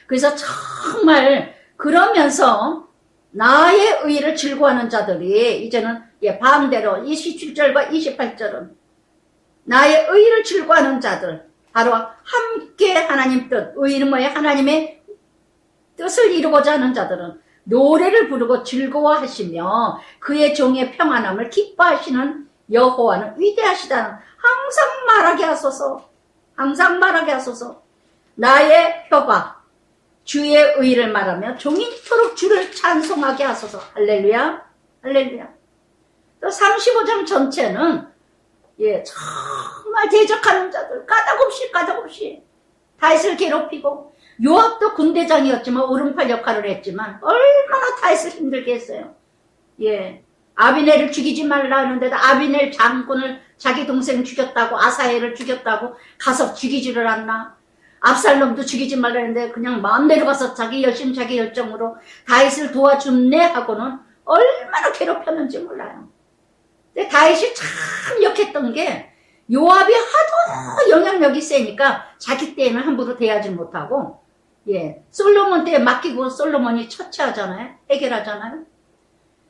그래서 정말 그러면서 나의 의를 즐거워하는 자들이 이제는 반대로 27절과 28절은 나의 의를 즐거워하는 자들, 바로 함께 하나님 뜻, 의는 뭐예요? 하나님의 뜻을 이루고자 하는 자들은 노래를 부르고 즐거워하시며 그의 종의 평안함을 기뻐하시는 여호와는 위대하시다는 항상 말하게 하소서. 나의 혀가 주의 의를 말하며 종일토록 주를 찬송하게 하소서. 할렐루야. 또 35장 전체는 정말 대적하는 자들 까닭없이 다윗을 괴롭히고, 요압도 군대장이었지만 오른팔 역할을 했지만 얼마나 다윗을 힘들게 했어요. 아비넬을 죽이지 말라 하는데도 아비넬 장군을 자기 동생 죽였다고, 아사엘을 죽였다고 가서 죽이지를 않나. 압살롬도 죽이지 말라 했는데 그냥 마음대로 가서 자기 열정으로 다윗을 도와줌네 하고는 얼마나 괴롭혔는지 몰라요. 근데 다윗이 참 역했던 게 요압이 하도 영향력이 세니까 자기 때에는 함부로 대하지 못하고, 솔로몬 때에 맡기고 솔로몬이 처치하잖아요. 해결하잖아요.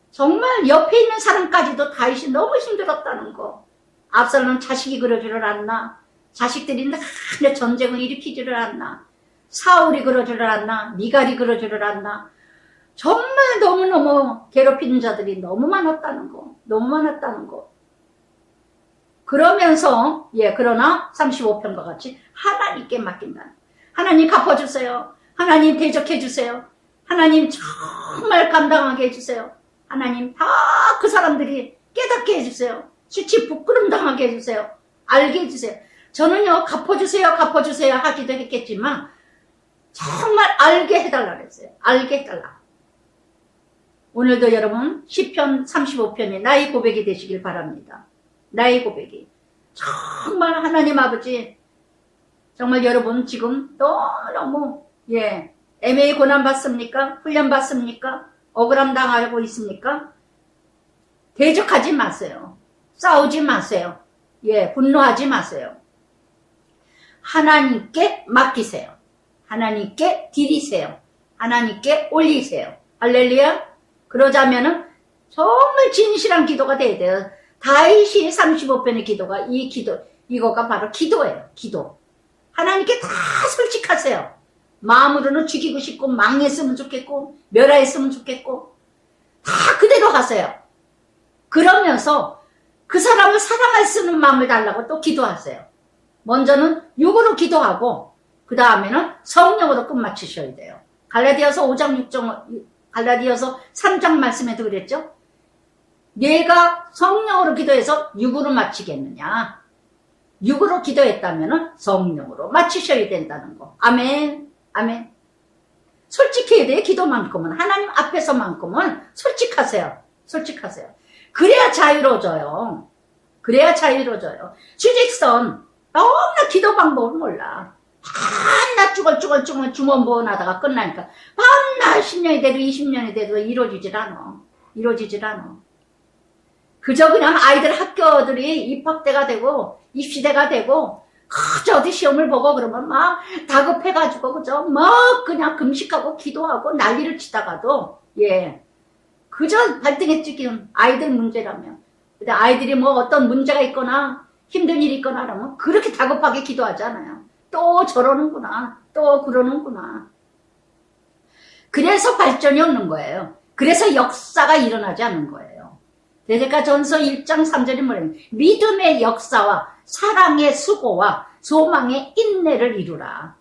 정말 옆에 있는 사람까지도 다윗이 너무 힘들었다는 거. 압살롬 자식이 그러지를 않나. 자식들이 내 전쟁을 일으키지를 않나. 사울이 그러 줄 알았나? 미갈이 그러 줄 알았나? 정말 너무너무 괴롭히는 자들이 너무 많았다는 거. 너무 많았다는 거. 그러면서 그러나 35편과 같이 하나님께 맡긴다. 하나님 갚아주세요. 하나님 대적해주세요. 하나님 정말 감당하게 해주세요. 하나님 다 그 사람들이 깨닫게 해주세요. 수치 부끄럼 당하게 해주세요. 알게 해주세요. 저는요 갚아주세요 갚아주세요 하기도 했겠지만 정말 알게 해달라 그랬어요. 알게 해달라. 오늘도 여러분 시편 35편이 나의 고백이 되시길 바랍니다. 나의 고백이. 정말 하나님 아버지 정말 여러분 지금 너무너무 애매히 고난받습니까? 훈련받습니까? 억울함 당하고 있습니까? 대적하지 마세요. 싸우지 마세요. 분노하지 마세요. 하나님께 맡기세요. 하나님께 드리세요. 하나님께 올리세요. 할렐루야. 그러자면은 정말 진실한 기도가 돼야 돼요. 다윗이 35편의 기도가 이거가 바로 기도예요. 기도. 하나님께 다 솔직하세요. 마음으로는 죽이고 싶고 망했으면 좋겠고 멸하였으면 좋겠고 다 그대로 하세요. 그러면서 그 사람을 사랑할 수 있는 마음을 달라고 또 기도하세요. 먼저는 육으로 기도하고 그 다음에는 성령으로 끝마치셔야 돼요. 갈라디아서 5장 6장 갈라디아서 3장 말씀에도 그랬죠. 내가 성령으로 기도해서 육으로 마치겠느냐. 육으로 기도했다면 성령으로 마치셔야 된다는 거. 아멘. 아멘. 솔직해야 돼요. 기도만큼은. 하나님 앞에서만큼은 솔직하세요. 솔직하세요. 그래야 자유로워져요. 그래야 자유로워져요. 주직선 너무나 기도 방법을 몰라. 밤낮 쭈글쭈글 주문보원하다가 끝나니까 밤낮 10년이 돼도 20년이 돼도 이루어지질 않아. 이루어지질 않아. 그저 그냥 아이들 학교들이 입학대가 되고 입시대가 되고 그저 어디 시험을 보고 그러면 막 다급해가지고 그저 막 그냥 금식하고 기도하고 난리를 치다가도 그저 발등에 찍히는 아이들 문제라면 근데 아이들이 뭐 어떤 문제가 있거나 힘든 일이 있거나 그러면 그렇게 다급하게 기도하잖아요. 또 저러는구나. 또 그러는구나. 그래서 발전이 없는 거예요. 그래서 역사가 일어나지 않는 거예요. 데살로니가전서 1장 3절이 뭐냐면 믿음의 역사와 사랑의 수고와 소망의 인내를 이루라.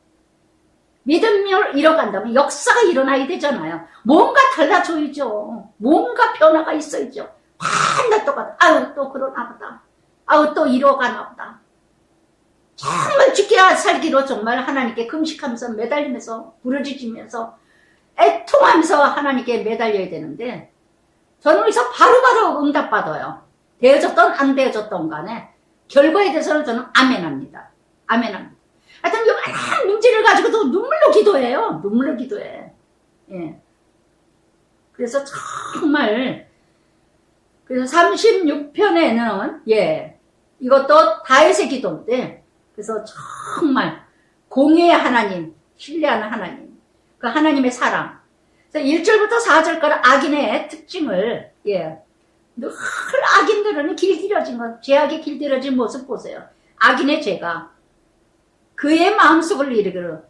믿음을 이뤄간다면 역사가 일어나야 되잖아요. 뭔가 달라져야죠. 뭔가 변화가 있어야죠. 맨날 똑같아. 아유 또 그러나 보다. 아유 또 이뤄가나 보다. 정말 죽기 살기로 정말 하나님께 금식하면서 매달리면서 부르짖으면서 애통하면서 하나님께 매달려야 되는데 저는 여기서 바로바로 응답받아요. 되어졌던 안 되어졌던 간에 결과에 대해서는 저는 아멘합니다. 아멘합니다. 하여튼 요만한 문제를 가지고도 눈물로 기도해요. 눈물로 기도해. 그래서 정말 그래서 36편에는 이것도 다윗의 기도인데 그래서 정말 공의의 하나님, 신뢰하는 하나님, 그 하나님의 사랑. 그래서 1절부터 4절까지 악인의 특징을 늘 악인들은 길들여진 것, 죄악의 길들여진 모습 보세요. 악인의 죄가 그의 마음속을 이르기를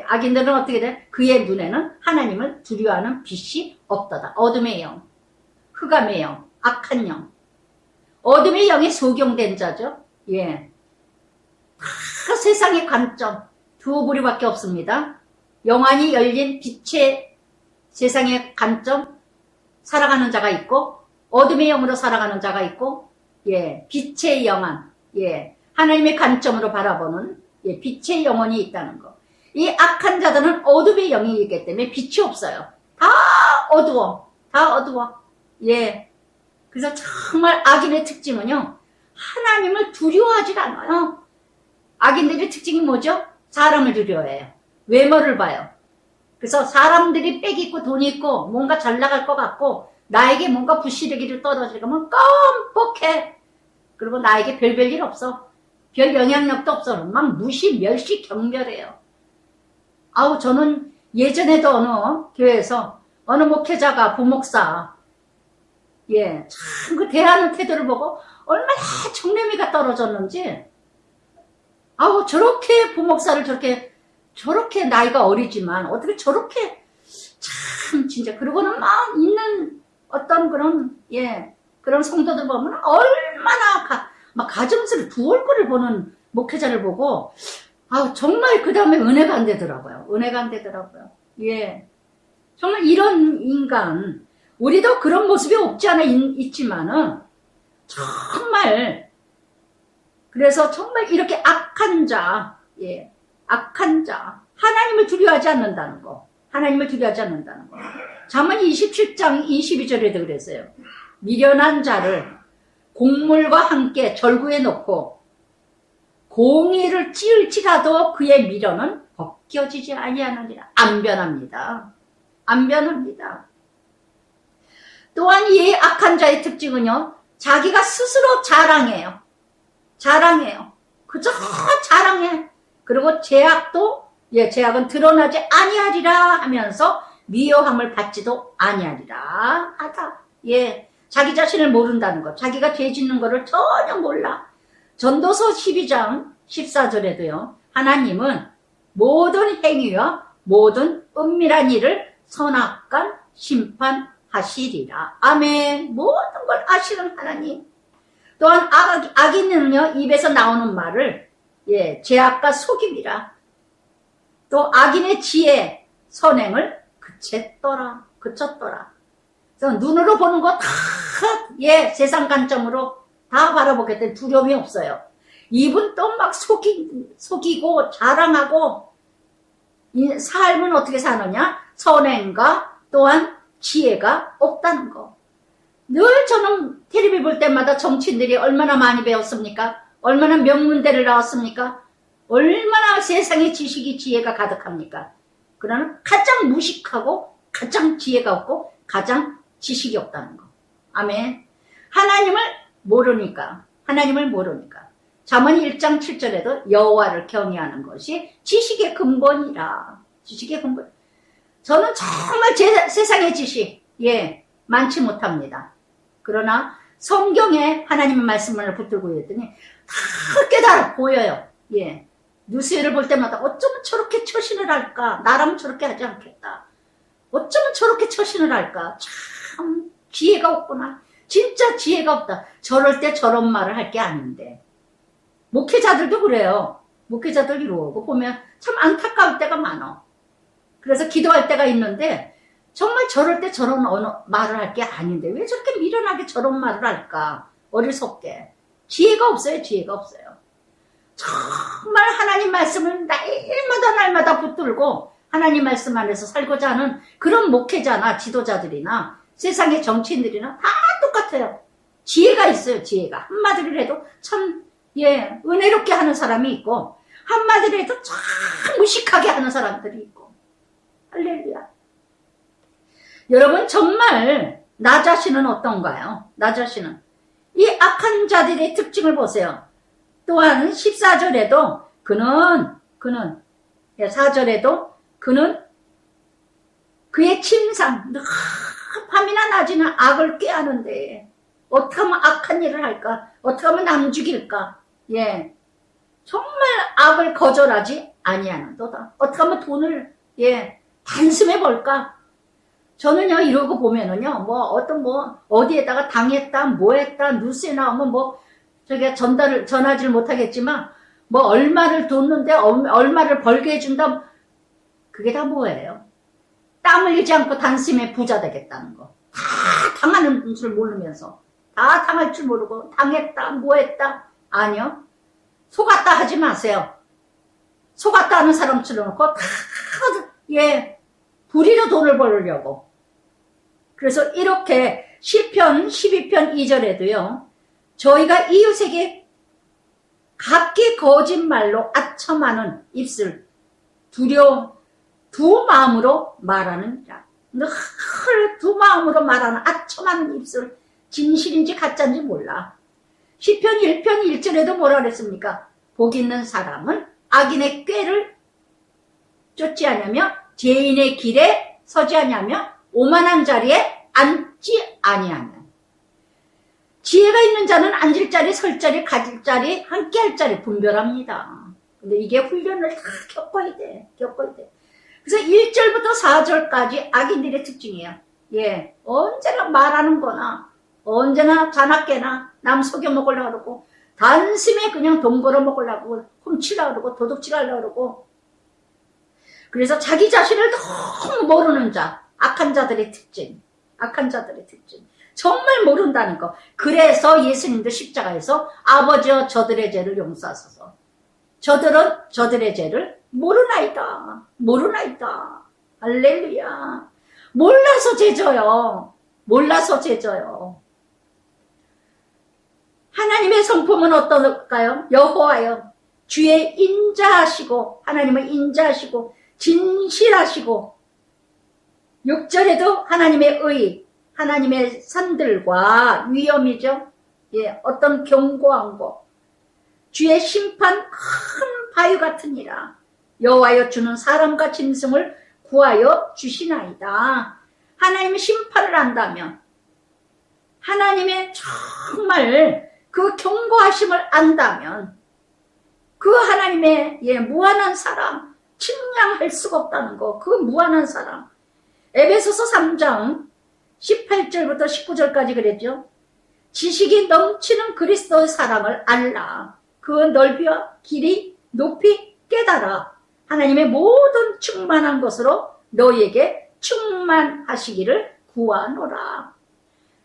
악인들은 어떻게 돼? 그의 눈에는 하나님을 두려워하는 빛이 없다다. 어둠의 영, 흑암의 영, 악한 영. 어둠의 영에 소경된 자죠. 다 세상의 관점 두 부류밖에 없습니다. 영안이 열린 빛의 세상의 관점 살아가는 자가 있고 어둠의 영으로 살아가는 자가 있고 빛의 영안 하나님의 관점으로 바라보는 빛의 영혼이 있다는 거. 이 악한 자들은 어둠의 영이 있기 때문에 빛이 없어요. 다 어두워. 다 어두워. 그래서 정말 악인의 특징은요. 하나님을 두려워하지 않아요. 악인들의 특징이 뭐죠? 사람을 두려워해요. 외모를 봐요. 그래서 사람들이 빽 있고 돈이 있고 뭔가 잘 나갈 것 같고 나에게 뭔가 부시르기를 떨어지면 껌뻑해. 그리고 나에게 별별 일 없어. 별 영향력도 없어. 막 무시, 멸시, 경멸해요. 아우 저는 예전에도 어느 교회에서 어느 목회자가 부목사 참 그 대하는 태도를 보고 얼마나 정내미가 떨어졌는지 아우 저렇게 부목사를 저렇게 저렇게 나이가 어리지만 어떻게 저렇게 참 진짜 그러고는 막 있는 어떤 그런 그런 성도들 보면 얼마나 막 가정스를 두 얼굴을 보는 목회자를 보고 정말 그 다음에 은혜가 안 되더라고요. 은혜가 안 되더라고요. 정말 이런 인간 우리도 그런 모습이 없지 않아 있지만은 정말 그래서 정말 이렇게 악한 자 악한 자 하나님을 두려워하지 않는다는 거 하나님을 두려워하지 않는다는 거 잠언 27장 22절에도 그랬어요. 미련한 자를 곡물과 함께 절구에 놓고 공의를 찌을지라도 그의 미련은 벗겨지지 아니하느니라. 안 변합니다. 안 변합니다. 또한 이 악한 자의 특징은요, 자기가 스스로 자랑해요. 자랑해요. 그저 자랑해. 그리고 제약도 제약은 드러나지 아니하리라 하면서 미워함을 받지도 아니하리라 하다. 자기 자신을 모른다는 것, 자기가 죄 짓는 것을 전혀 몰라. 전도서 12장 14절에도요, 하나님은 모든 행위와 모든 은밀한 일을 선악간 심판하시리라. 아멘. 모든 걸 아시는 하나님. 또한 악인은요, 입에서 나오는 말을 죄악과 속임이라. 또 악인의 지혜, 선행을 그쳤더라. 그래서 눈으로 보는 거 다 세상 관점으로 다 바라보게 된 두려움이 없어요. 입은 또 막 속이고 자랑하고 삶은 어떻게 사느냐? 선행과 또한 지혜가 없다는 거. 늘 저는 텔레비 볼 때마다 정치인들이 얼마나 많이 배웠습니까? 얼마나 명문대를 나왔습니까? 얼마나 세상에 지식이 지혜가 가득합니까? 그러나 가장 무식하고 가장 지혜가 없고 가장 지식이 없다는 거. 아멘. 하나님을 모르니까 잠언 1장 7절에도 여호와를 경외하는 것이 지식의 근본이라. 지식의 근본. 저는 정말 세상의 지식 많지 못합니다. 그러나 성경에 하나님의 말씀을 붙들고 있더니 다 깨달아 보여요. 뉴스를 볼 때마다 어쩌면 저렇게 처신을 할까? 나라면 저렇게 하지 않겠다. 어쩌면 저렇게 처신을 할까? 참 지혜가 없구나. 진짜 지혜가 없다. 저럴 때 저런 말을 할 게 아닌데. 목회자들도 그래요. 목회자들 이러고 보면 참 안타까울 때가 많아. 그래서 기도할 때가 있는데 정말 저럴 때 저런 말을 할 게 아닌데 왜 저렇게 미련하게 저런 말을 할까? 어리석게. 지혜가 없어요. 지혜가 없어요. 정말 하나님 말씀을 날마다 붙들고 하나님 말씀 안에서 살고자 하는 그런 목회자나 지도자들이나 세상의 정치인들이나 다 똑같아요. 지혜가 있어요. 지혜가. 한마디를 해도 참 은혜롭게 하는 사람이 있고 한마디를 해도 참 무식하게 하는 사람들이 있고. 할렐루야. 여러분 정말 나 자신은 어떤가요? 나 자신은 이 악한 자들의 특징을 보세요. 또한 14절에도 그는 4절에도 그는 그의 침상 밤이나 낮이나 악을 꾀하는데 어떻게 하면 악한 일을 할까? 어떻게 하면 남 죽일까? 정말 악을 거절하지 아니하는도다. 어떻게 하면 돈을 단숨에 벌까? 저는요 이러고 보면은요 어디에다가 당했다 뭐했다 뉴스에 나오면 전하지를 못하겠지만 얼마를 뒀는데 얼마를 벌게 해준다. 그게 다 뭐예요? 땀 흘리지 않고 단숨에 부자 되겠다는 거. 다 당하는 줄 모르면서 다 당할 줄 모르고 당했다 뭐했다. 아니요. 속았다 하지 마세요. 속았다 하는 사람처럼 놓고 다 불의로 돈을 벌으려고. 그래서 이렇게 시편 12편 2절에도요. 저희가 이웃에게 각기 거짓말로 아첨하는 입술 두 마음으로 말하는 자. 늘 두 마음으로 말하는 아첨하는 입술 진실인지 가짜인지 몰라. 시편 1편 1절에도 뭐라 그랬습니까? 복 있는 사람은 악인의 꾀를 쫓지 않으며 죄인의 길에 서지 아니하며 오만한 자리에 앉지 아니하며. 지혜가 있는 자는 앉을 자리, 설 자리, 가질 자리, 함께할 자리 분별합니다. 근데 이게 훈련을 다 겪어야 돼. 그래서 1절부터 4절까지 악인들의 특징이에요. 예, 언제나 말하는 거나, 언제나 자나깨나 남 속여 먹으려고 그러고, 단숨에 그냥 돈 벌어 먹으려고, 훔치려고 그러고, 도둑질하려고 그러고, 그래서 자기 자신을 너무 모르는 자, 악한 자들의 특징. 정말 모른다는 거. 그래서 예수님도 십자가에서 아버지여 저들의 죄를 용서하소서. 저들은 저들의 죄를 모르나이다. 할렐루야. 몰라서 죄져요. 하나님의 성품은 어떨까요? 여호와여 주의 인자하시고, 하나님은 인자하시고 진실하시고, 6절에도 하나님의 의, 하나님의 산들과 위엄이죠. 예, 어떤 견고한 거. 주의 심판 큰 바위 같으니라. 여호와여 주는 사람과 짐승을 구하여 주시나이다. 하나님의 심판을 안다면, 하나님의 정말 그 견고하심을 안다면, 그 하나님의 무한한 사랑 측량할 수가 없다는 거. 그 무한한 사랑. 에베소서 3장 18절부터 19절까지 그랬죠. 지식이 넘치는 그리스도의 사랑을 알라. 그 넓이와 길이 높이 깨달아. 하나님의 모든 충만한 것으로 너희에게 충만하시기를 구하노라.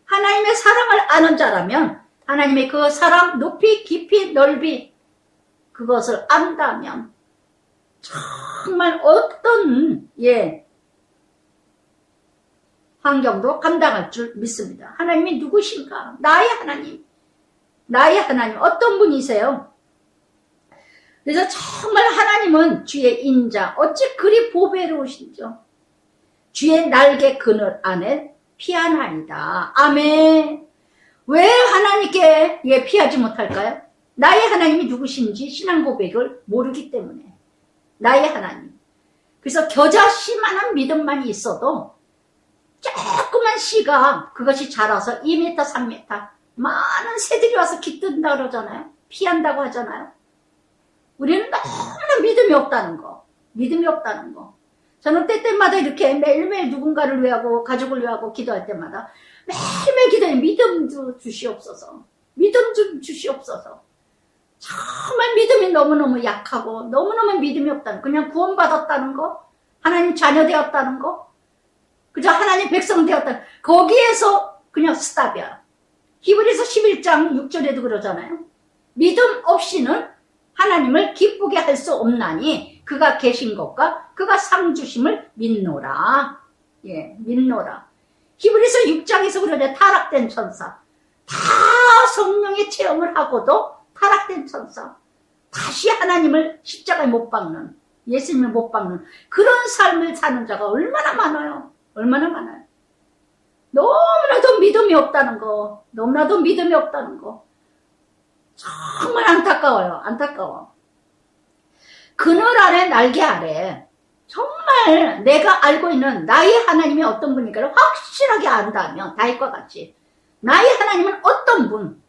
하나님의 사랑을 아는 자라면, 하나님의 그 사랑 높이 깊이 넓이 그것을 안다면 정말 어떤 환경도 감당할 줄 믿습니다. 하나님이 누구신가? 나의 하나님 어떤 분이세요? 그래서 정말 하나님은 주의 인자, 어찌 그리 보배로우신죠? 주의 날개 그늘 안에 피하나이다. 아멘. 왜 하나님께 피하지 못할까요? 나의 하나님이 누구신지 신앙 고백을 모르기 때문에. 나의 하나님. 그래서 겨자씨만한 믿음만 있어도 조그만 씨가 그것이 자라서 2m, 3m 많은 새들이 와서 깃든다 그러잖아요. 피한다고 하잖아요. 우리는 너무나 믿음이 없다는 거. 저는 때때마다 이렇게 매일매일 누군가를 위하고 가족을 위하고 기도할 때마다 매일매일 기도해. 믿음 좀 주시옵소서. 정말 믿음이 너무너무 약하고 너무너무 믿음이 없다는 거. 그냥 구원받았다는 거, 하나님 자녀 되었다는 거, 그저 하나님 백성 되었다는 거. 거기에서 그냥 스탑이야. 히브리서 11장 6절에도 그러잖아요. 믿음 없이는 하나님을 기쁘게 할 수 없나니 그가 계신 것과 그가 상 주심을 믿노라. 믿노라. 히브리서 6장에서 그러죠. 타락된 천사. 다 성령의 체험을 하고도 타락된 천사. 다시 하나님을 십자가에 못 박는, 예수님을 못 박는 그런 삶을 사는 자가 얼마나 많아요. 너무나도 믿음이 없다는 거. 정말 안타까워. 그늘 아래, 날개 아래 정말 내가 알고 있는 나의 하나님이 어떤 분인가를 확실하게 안다면, 다윗과 같이 나의 하나님은 어떤 분,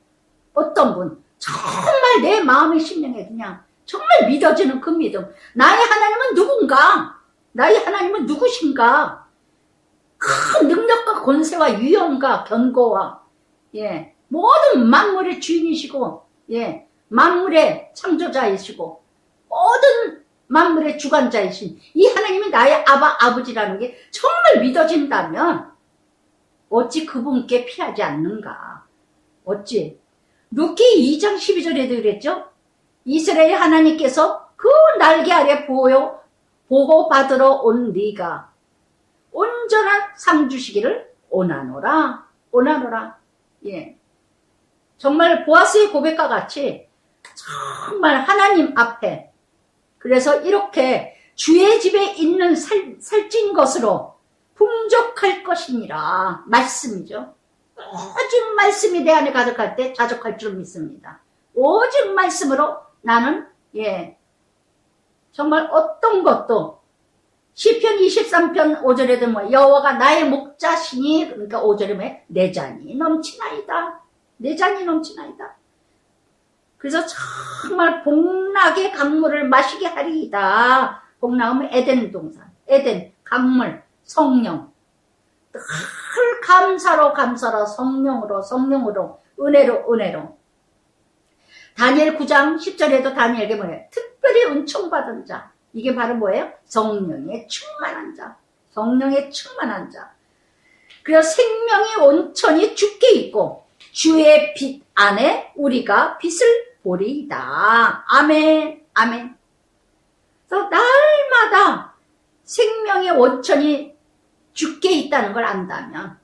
정말 내 마음의 심령에 그냥 정말 믿어지는 그 믿음. 나의 하나님은 누군가? 나의 하나님은 누구신가? 큰 능력과 권세와 위엄과 견고와 모든 만물의 주인이시고 만물의 창조자이시고 모든 만물의 주관자이신 이 하나님이 나의 아버지라는 게 정말 믿어진다면 어찌 그분께 피하지 않는가? 어찌? 룻기 2장 12절에도 그랬죠? 이스라엘 하나님께서 그 날개 아래 보호받으러 온 네가 온전한 상 주시기를 원하노라. 정말 보아스의 고백과 같이 정말 하나님 앞에, 그래서 이렇게 주의 집에 있는 살찐 것으로 풍족할 것이니라. 말씀이죠. 오직 말씀이 내 안에 가득할 때 자족할 줄 믿습니다. 오직 말씀으로 나는 정말 어떤 것도, 시편 23편 5절에도 여호와가 나의 목자시니, 그러니까 5절에 내 잔이 넘치나이다. 그래서 정말 복락의 강물을 마시게 하리이다. 복락은 에덴 동산, 에덴, 강물, 성령. 늘 감사로 성령으로, 은혜로. 다니엘 9장 10절에도 다니엘에게 뭐예요? 특별히 은총받은 자. 이게 바로 뭐예요? 성령에 충만한 자. 그래서 생명의 온천이 주께 있고 주의 빛 안에 우리가 빛을 보리이다. 아멘. 그래서 날마다 생명의 온천이 주께 있다는 걸 안다면,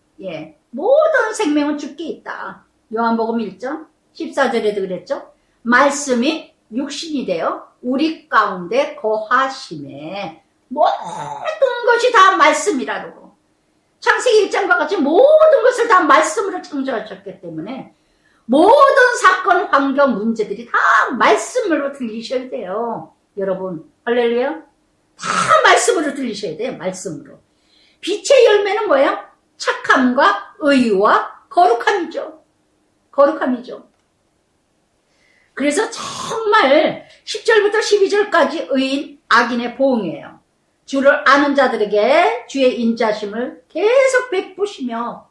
모든 생명은 주께 있다. 요한복음 1장 14절에도 그랬죠. 말씀이 육신이 되어 우리 가운데 거하심에 모든 것이 다 말씀이라고. 창세기 1장과 같이 모든 것을 다 말씀으로 창조하셨기 때문에 모든 사건, 환경, 문제들이 다 말씀으로 들리셔야 돼요. 여러분, 할렐루야. 다 말씀으로 들리셔야 돼요. 말씀으로. 빛의 열매는 뭐예요? 착함과 의와 거룩함이죠. 그래서 정말 10절부터 12절까지 의인, 악인의 보응이에요. 주를 아는 자들에게 주의 인자심을 계속 베푸시며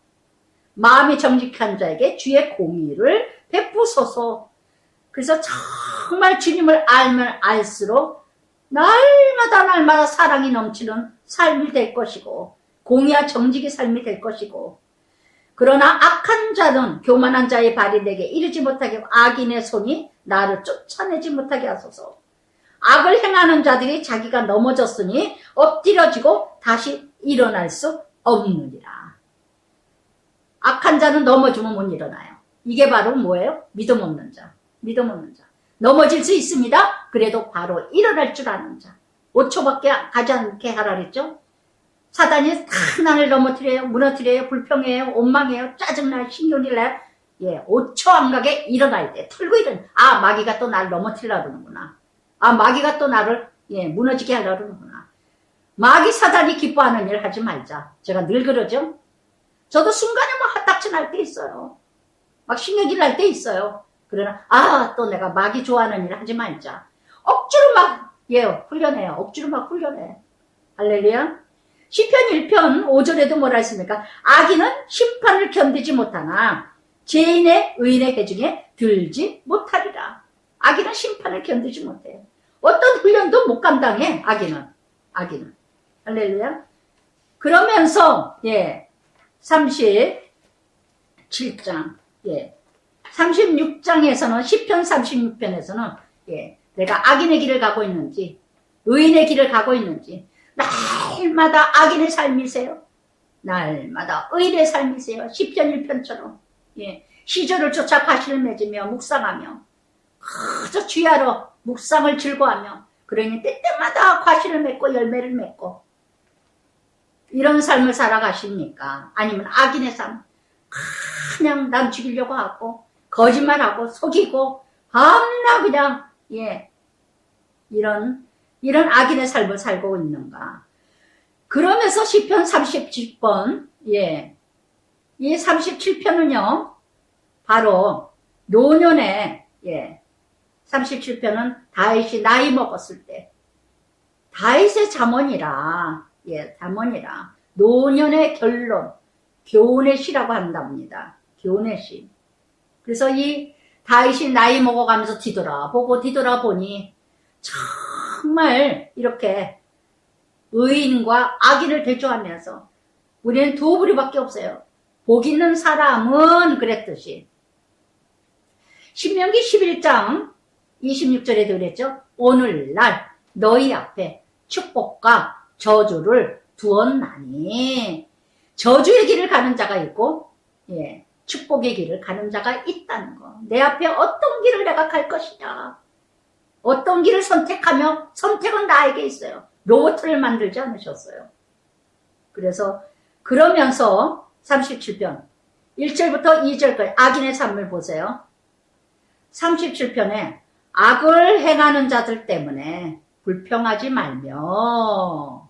마음이 정직한 자에게 주의 공의를 베푸소서. 그래서 정말 주님을 알면 알수록 날마다 사랑이 넘치는 삶이 될 것이고 공의와 정직의 삶이 될 것이고, 그러나 악한 자는 교만한 자의 발이 내게 이르지 못하게 하고 악인의 손이 나를 쫓아내지 못하게 하소서. 악을 행하는 자들이 자기가 넘어졌으니 엎드려지고 다시 일어날 수 없느니라. 악한 자는 넘어지면 못 일어나요. 이게 바로 뭐예요? 믿음 없는 자. 넘어질 수 있습니다. 그래도 바로 일어날 줄 아는 자. 5초밖에 가지 않게 하라 그랬죠? 사단이 다 나를 무너뜨려요, 불평해요, 원망해요, 짜증나요, 신경이 나요. 5초 안 가게 일어날 때, 털고 마귀가 또 나를 넘어뜨리려고 그러는구나. 마귀가 또 나를, 무너지게 하려고 그러는구나. 마귀 사단이 기뻐하는 일 하지 말자. 제가 늘 그러죠? 저도 순간에 핫딱지 날 때 있어요. 막 신경이 날 때 있어요. 그러나, 또 내가 마귀 좋아하는 일 하지 말자. 억지로 훈련해요. 억지로 훈련해. 할렐루야. 시편 1편 5절에도 뭐라 했습니까? 악인은 심판을 견디지 못하나 죄인의 의인의 계중에 들지 못하리라. 악인은 심판을 견디지 못해. 어떤 훈련도 못 감당해. 악인은. 할렐루야. 그러면서 37장 36장에서는 시편 36편에서는 내가 악인의 길을 가고 있는지 의인의 길을 가고 있는지, 날마다 악인의 삶이세요, 날마다 의인의 삶이세요. 시편 1편처럼 시절을 쫓아 과실을 맺으며 묵상하며 그저 주야로 묵상을 즐거워하며, 그러니 때때마다 과실을 맺고 열매를 맺고 이런 삶을 살아가십니까? 아니면 악인의 삶, 그냥 남 죽이려고 하고 거짓말하고 속이고 밤낮 그냥 이런 악인의 삶을 살고 있는가? 그러면서 시편 37번 이 37편은요 바로 노년에 37편은 다윗이 나이 먹었을 때 다윗의 잠언이라 잠언이라 노년의 결론, 교훈의 시라고 한답니다. 교훈의 시. 그래서 이 다윗이 나이 먹어가면서 뒤돌아보니 정말 이렇게 의인과 악인을 대조하면서 우리는 두 부류밖에 없어요. 복 있는 사람은 그랬듯이 신명기 11장 26절에도 그랬죠. 오늘날 너희 앞에 축복과 저주를 두었나니, 저주의 길을 가는 자가 있고 축복의 길을 가는 자가 있다는 거. 내 앞에 어떤 길을 내가 갈 것이냐, 어떤 길을 선택하며, 선택은 나에게 있어요. 로봇을 만들지 않으셨어요. 그래서 그러면서 37편 1절부터 2절까지 악인의 삶을 보세요. 37편에 악을 행하는 자들 때문에 불평하지 말며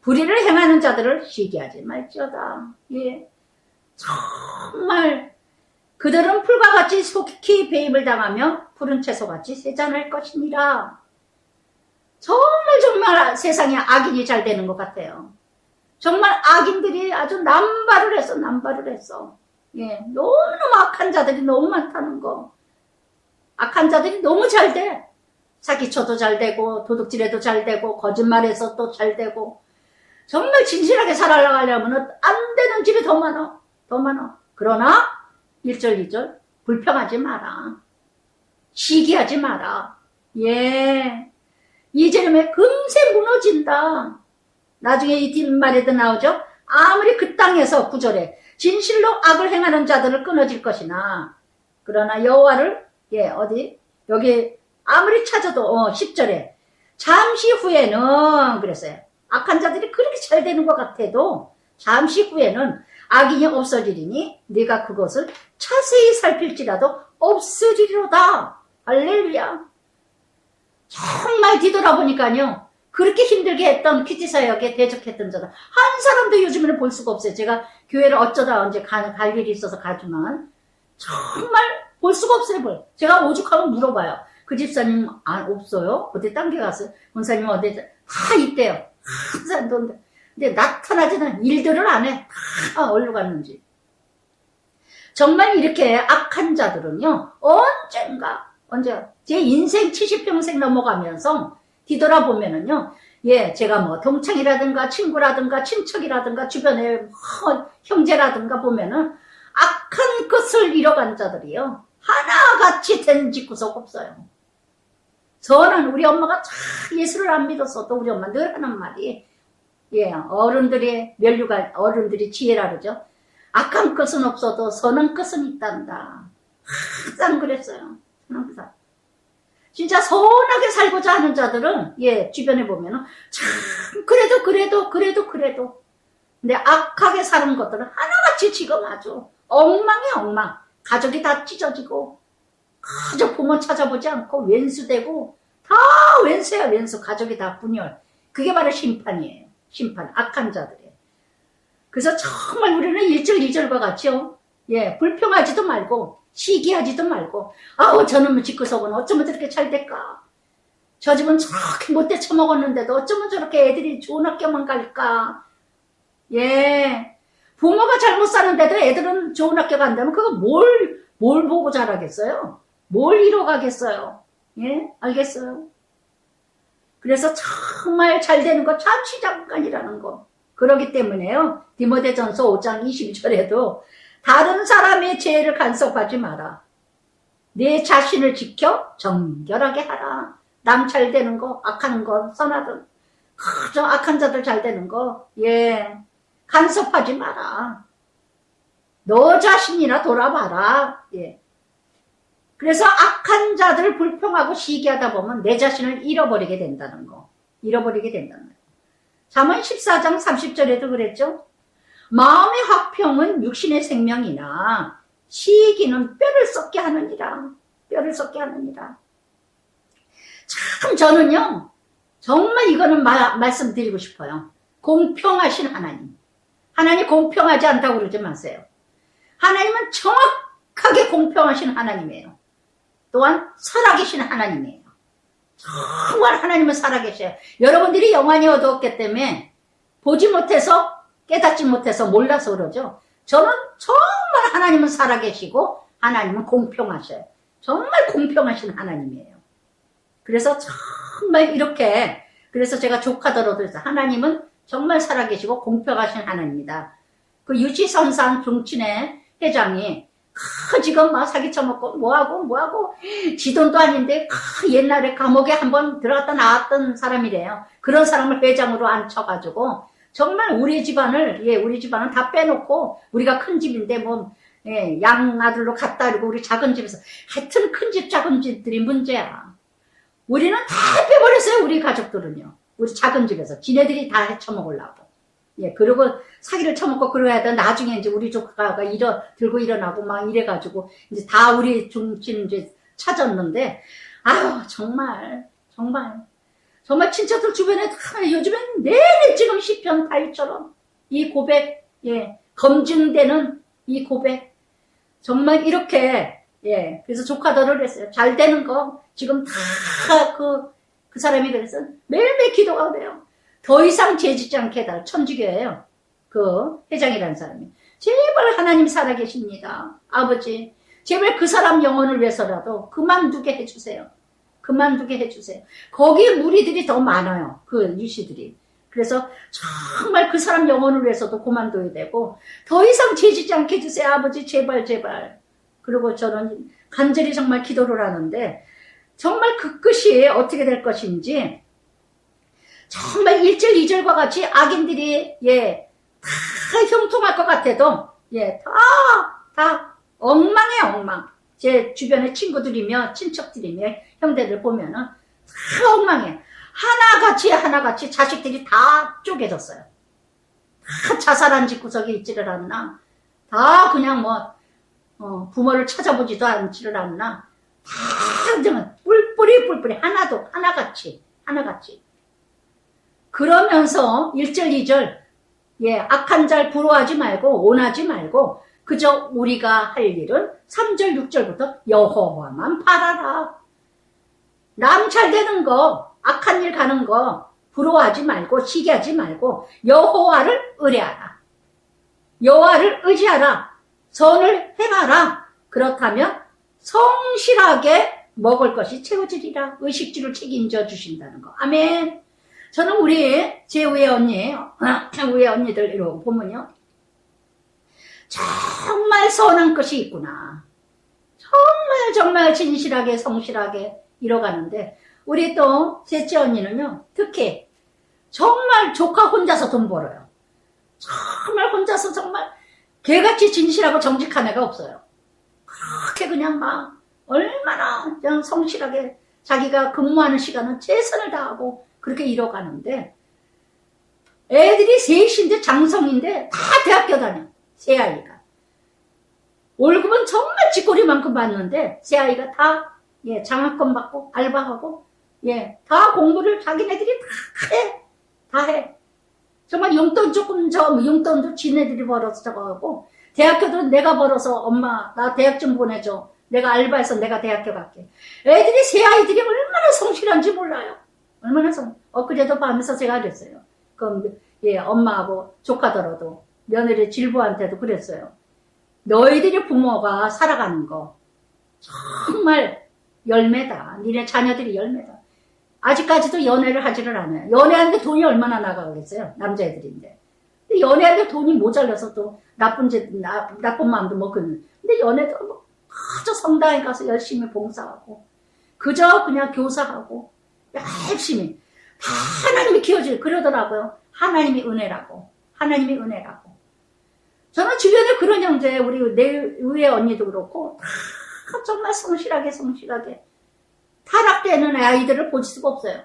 불의를 행하는 자들을 시기하지 말지어다. 정말 그들은 풀과 같이 속히 배임을 당하며 푸른 채소같이 세잔할 것이니라. 정말 세상에 악인이 잘 되는 것 같아요. 정말 악인들이 아주 남발을 했어. 예, 너무너무 악한 자들이 너무 많다는 거. 악한 자들이 너무 잘 돼. 사기쳐도 잘 되고, 도둑질해도 잘 되고, 거짓말해서 또 잘 되고, 정말 진실하게 살아가려면 안 되는 집이 더 많아. 그러나 1절 2절 불평하지 마라. 시기하지 마라. 예, 이재명에 금세 무너진다. 나중에 이 뒷말에도 나오죠. 아무리 그 땅에서 9절에 진실로 악을 행하는 자들을 끊어질 것이나 그러나 여호와를 여기 아무리 찾아도 10절에 잠시 후에는 그랬어요. 악한 자들이 그렇게 잘 되는 것 같아도 잠시 후에는 악인이 없어지리니 네가 그것을 자세히 살필지라도 없으리로다. 할렐루야. 정말 뒤돌아보니까요. 그렇게 힘들게 했던 퀴티사역에 대적했던 자들 한 사람도 요즘에는 볼 수가 없어요. 제가 교회를 어쩌다 언제 갈 일이 있어서 가지만 정말 볼 수가 없어요. 제가 오죽하면 물어봐요. 그 집사님 없어요? 어디 딴 데 갔어요? 권사님 어디 다 있대요. 항상 근데 나타나지는 일들을 안 해. 다 어디로 갔는지. 정말 이렇게 악한 자들은요. 언제 제 인생 70평생 넘어가면서 뒤돌아보면은요. 예, 제가 뭐 동창이라든가 친구라든가 친척이라든가 주변에 형제라든가 보면은 악한 것을 잃어간 자들이요. 하나같이 된 집구석 없어요. 저는 우리 엄마가 참 예수를 안 믿었어도 우리 엄마 늘 하는 말이 어른들이 지혜라 그러죠. 악한 것은 없어도 선한 것은 있단다. 항상 그랬어요. 항상. 진짜 선하게 살고자 하는 자들은 주변에 보면은 참 그래도 근데 악하게 사는 것들은 하나같이 지금 아주 엉망이야 엉망. 가족이 다 찢어지고 가족 부모 찾아보지 않고 왼수되고 다 왼수야 왼수. 가족이 다 분열. 그게 바로 심판이에요. 심판. 악한 자들이에요. 그래서 정말 우리는 1절 2절과 같이요. 불평하지도 말고 시기하지도 말고 저놈의 집구석은 어쩌면 저렇게 잘 될까. 저 집은 저렇게 못돼 처먹었는데도 어쩌면 저렇게 애들이 좋은 학교만 갈까. 부모가 잘못 사는데도 애들은 좋은 학교 간다면 그거 뭘 보고 자라겠어요? 뭘 이뤄가겠어요? 알겠어요? 그래서 정말 잘 되는 거 잠시 잠깐이라는 거. 그러기 때문에요. 디모데전서 5장 22절에도 다른 사람의 죄를 간섭하지 마라. 내 자신을 지켜 정결하게 하라. 남 잘 되는 거, 악한 거, 선하든 그저 악한 자들 잘 되는 거 간섭하지 마라. 너 자신이나 돌아봐라. 그래서 악한 자들 불평하고 시기하다 보면 내 자신을 잃어버리게 된다는 거. 잠언 14장 30절에도 그랬죠. 마음의 화평은 육신의 생명이나 시기는 뼈를 썩게 하느니라. 참 저는요. 정말 이거는 말씀드리고 싶어요. 공평하신 하나님. 하나님 공평하지 않다고 그러지 마세요. 하나님은 정확하게 공평하신 하나님이에요. 또한 살아계신 하나님이에요. 정말 하나님은 살아계셔요. 여러분들이 영원히 얻었기 때문에 보지 못해서 깨닫지 못해서 몰라서 그러죠. 저는 정말 하나님은 살아계시고 하나님은 공평하셔요. 정말 공평하신 하나님이에요. 그래서 정말 이렇게 그래서 제가 조카들어도 했어요. 하나님은 정말 살아계시고 공평하신 하나님이다. 그 유치선상 중친회 회장이 지금 막 사기 쳐먹고 뭐하고 지돈도 아닌데 옛날에 감옥에 한번 들어갔다 나왔던 사람이래요. 그런 사람을 회장으로 앉혀가지고 정말 우리 집안을 다 빼놓고 우리가 큰 집인데 양아들로 갔다 그러고 우리 작은 집에서 하여튼 큰 집 작은 집들이 문제야. 우리는 다 빼버렸어요. 우리 가족들은요. 우리 작은 집에서 지네들이 다 헤쳐먹으려고. 그리고 사기를 쳐먹고 그러야 돼. 나중에 이제 우리 조카가 들고 일어나고 막 이래가지고 이제 다 우리 중친 이제 찾았는데 정말 친척들 주변에 다 요즘엔 내내 지금 시편 다윗처럼 이 고백 검증되는 이 고백 정말 이렇게, 예, 그래서 조카들을 했어요. 잘 되는 거, 지금 다 그 사람이 그래서 매일매일 기도가 돼요. 더 이상 죄짓지 않게 해달. 천주교예요. 그 회장이라는 사람이. 제발 하나님 살아계십니다. 아버지, 제발 그 사람 영혼을 위해서라도 그만두게 해주세요. 그만두게 해주세요. 거기에 무리들이 더 많아요. 그 유씨들이. 그래서 정말 그 사람 영혼을 위해서도 그만둬야 되고, 더 이상 죄짓지 않게 해주세요. 아버지, 제발, 제발. 그리고 저는 간절히 정말 기도를 하는데, 정말 그 끝이 어떻게 될 것인지, 정말 1절, 2절과 같이 악인들이, 예, 다 형통할 것 같아도, 예, 다 엉망에 엉망. 제 주변의 친구들이며, 친척들이며, 형제들 보면은, 다 엉망해. 하나같이 자식들이 다 쪼개졌어요. 다 자살한 집구석에 있지를 않나. 다 그냥 부모를 찾아보지도 않지를 않나. 다 정말 뿔뿔이 하나같이. 그러면서 1절, 2절, 예, 악한 잘 부러워하지 말고, 온하지 말고, 그저 우리가 할 일은 3절, 6절부터 여호와만 바라라. 남 잘 되는 거, 악한 일 가는 거, 부러워하지 말고, 시기하지 말고, 여호와를 의뢰하라. 여호와를 의지하라. 선을 행하라. 그렇다면 성실하게 먹을 것이 채워지리라. 의식주를 책임져 주신다는 거. 아멘. 저는 제 우애 언니들 이러고 보면요. 정말 선한 것이 있구나. 정말 진실하게 성실하게 이뤄가는데, 우리 또 셋째 언니는요, 특히 정말 조카 혼자서 돈 벌어요. 정말 혼자서 정말 개같이 진실하고 정직한 애가 없어요. 그렇게 그냥 막 얼마나 그냥 성실하게 자기가 근무하는 시간은 최선을 다하고 그렇게 이뤄가는데, 애들이 셋인데 장성인데 다 대학교 다녀. 세 아이가. 월급은 정말 쥐꼬리만큼 받는데 세 아이가 다, 예, 장학금 받고 알바하고, 예, 다 공부를 자기네들이 다 해. 정말 용돈 용돈도 지네들이 벌어서 저거 하고, 대학교도 내가 벌어서 엄마 나 대학 좀 보내줘. 내가 알바해서 내가 대학교 갈게. 애들이 세 아이들이 얼마나 성실한지 몰라요. 얼마나 그래도 밤에서 제가 그랬어요. 그럼, 예, 엄마하고 조카더라도 며느리 질부한테도 그랬어요. 너희들이 부모가 살아가는 거 정말 열매다. 니네 자녀들이 열매다. 아직까지도 연애를 하지를 않아요. 연애하는데 돈이 얼마나 나가겠어요. 남자애들인데. 근데 연애하는데 돈이 모자라서 또 나쁜 마음도 먹는. 근데 연애도 그저 성당에 가서 열심히 봉사하고, 그저 그냥 교사하고, 열심히. 다 하나님이 키워주고 그러더라고요. 하나님이 은혜라고. 저는 주변에 그런 형제, 내 위에 언니도 그렇고, 다 정말 성실하게 타락되는 아이들을 볼 수가 없어요.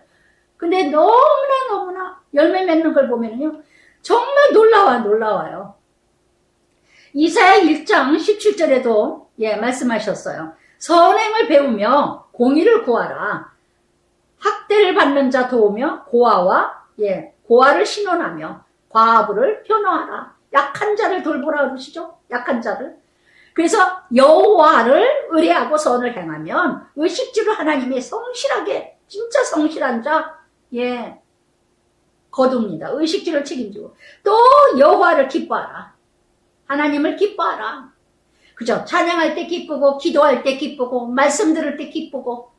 근데 너무나 열매 맺는 걸 보면요, 정말 놀라워요. 이사야 1장 17절에도, 예, 말씀하셨어요. 선행을 배우며 공의를 구하라. 학대를 받는 자 도우며 고아를 신원하며 과부를 변호하라. 약한 자를 돌보라 그러시죠? 약한 자를. 그래서 여호와를 의뢰하고 선을 행하면 의식주로 하나님이 성실하게, 진짜 성실한 자, 예, 거둡니다. 의식주를 책임지고. 또 여호와를 기뻐하라. 하나님을 기뻐하라. 그죠? 찬양할 때 기쁘고, 기도할 때 기쁘고, 말씀 들을 때 기쁘고,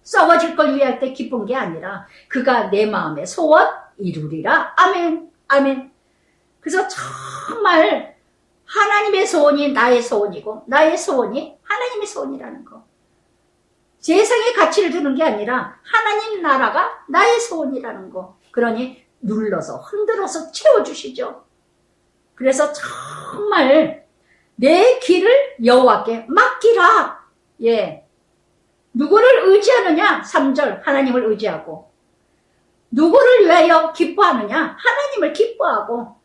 썩어질 걸 위할 때 기쁜 게 아니라 그가 내 마음의 소원 이루리라. 아멘. 그래서 정말 하나님의 소원이 나의 소원이고, 나의 소원이 하나님의 소원이라는 거. 세상의 가치를 두는 게 아니라 하나님 나라가 나의 소원이라는 거. 그러니 눌러서 흔들어서 채워주시죠. 그래서 정말 내 길을 여호와께 맡기라. 예. 누구를 의지하느냐? 3절 하나님을 의지하고, 누구를 위하여 기뻐하느냐? 하나님을 기뻐하고,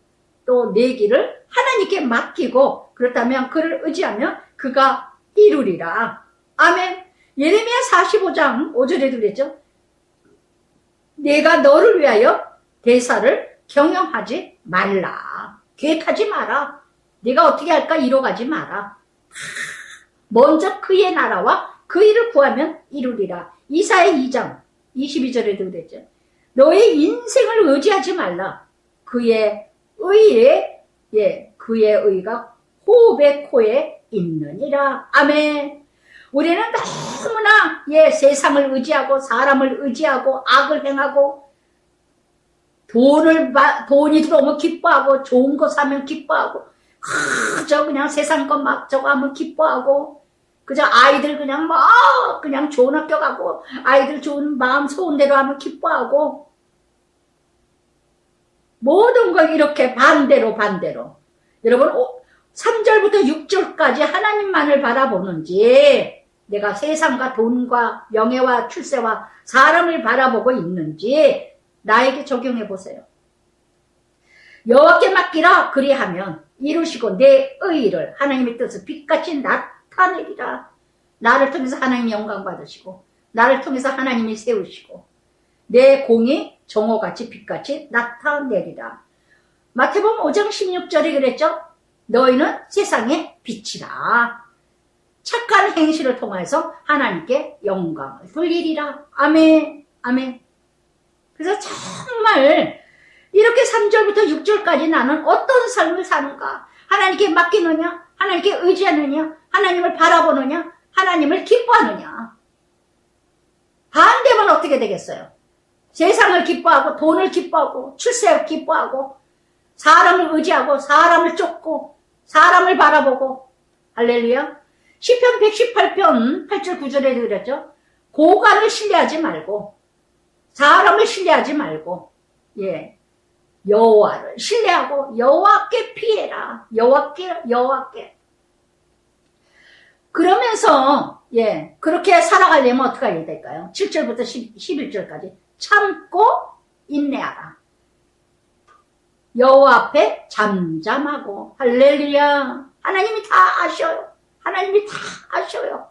또 내 길을 하나님께 맡기고, 그렇다면 그를 의지하면 그가 이루리라. 아멘. 예레미야 45장 5절에도 그랬죠. 내가 너를 위하여 대사를 경영하지 말라. 계획하지 마라. 네가 어떻게 할까 이뤄가지 마라. 먼저 그의 나라와 그 일을 구하면 이루리라. 이사야 2장 22절에도 그랬죠. 너의 인생을 의지하지 말라. 그의 의에, 그의 의가 호흡의 코에 있느니라. 아멘. 우리는 너무나 세상을 의지하고 사람을 의지하고 악을 행하고 돈이 들어오면 기뻐하고 좋은 거 사면 기뻐하고 그저 그냥 세상 것 막 저거 하면 기뻐하고 그저 아이들 그냥 그냥 좋은 학교 가고 아이들 좋은 마음 좋은 대로 하면 기뻐하고 모든 걸 이렇게 반대로 여러분 3절부터 6절까지 하나님만을 바라보는지 내가 세상과 돈과 명예와 출세와 사람을 바라보고 있는지 나에게 적용해 보세요. 여호와께 맡기라. 그리하면 이루시고 내 의를 하나님의 뜻을 빛같이 나타내리라. 나를 통해서 하나님이 영광 받으시고 나를 통해서 하나님이 세우시고 내 공이 정오같이 빛같이 나타내리라. 마태복음 5장 16절에 그랬죠. 너희는 세상의 빛이라. 착한 행실을 통해서 하나님께 영광을 돌리리라. 아멘. 아멘. 그래서 정말 이렇게 3절부터 6절까지 나는 어떤 삶을 사는가? 하나님께 맡기느냐? 하나님께 의지하느냐? 하나님을 바라보느냐? 하나님을 기뻐하느냐? 반대면 어떻게 되겠어요? 세상을 기뻐하고 돈을 기뻐하고 출세를 기뻐하고 사람을 의지하고 사람을 쫓고 사람을 바라보고 할렐루야. 시편 118편 8절 9절에 그랬죠. 고관을 신뢰하지 말고 사람을 신뢰하지 말고 여호와를 신뢰하고 여호와께 피해라. 여호와께 그러면서 그렇게 살아가려면 어떻게 해야 될까요? 7절부터 11절까지 참고 인내하라. 여호와 앞에 잠잠하고 할렐루야. 하나님이 다 아셔요. 하나님이 다 아셔요.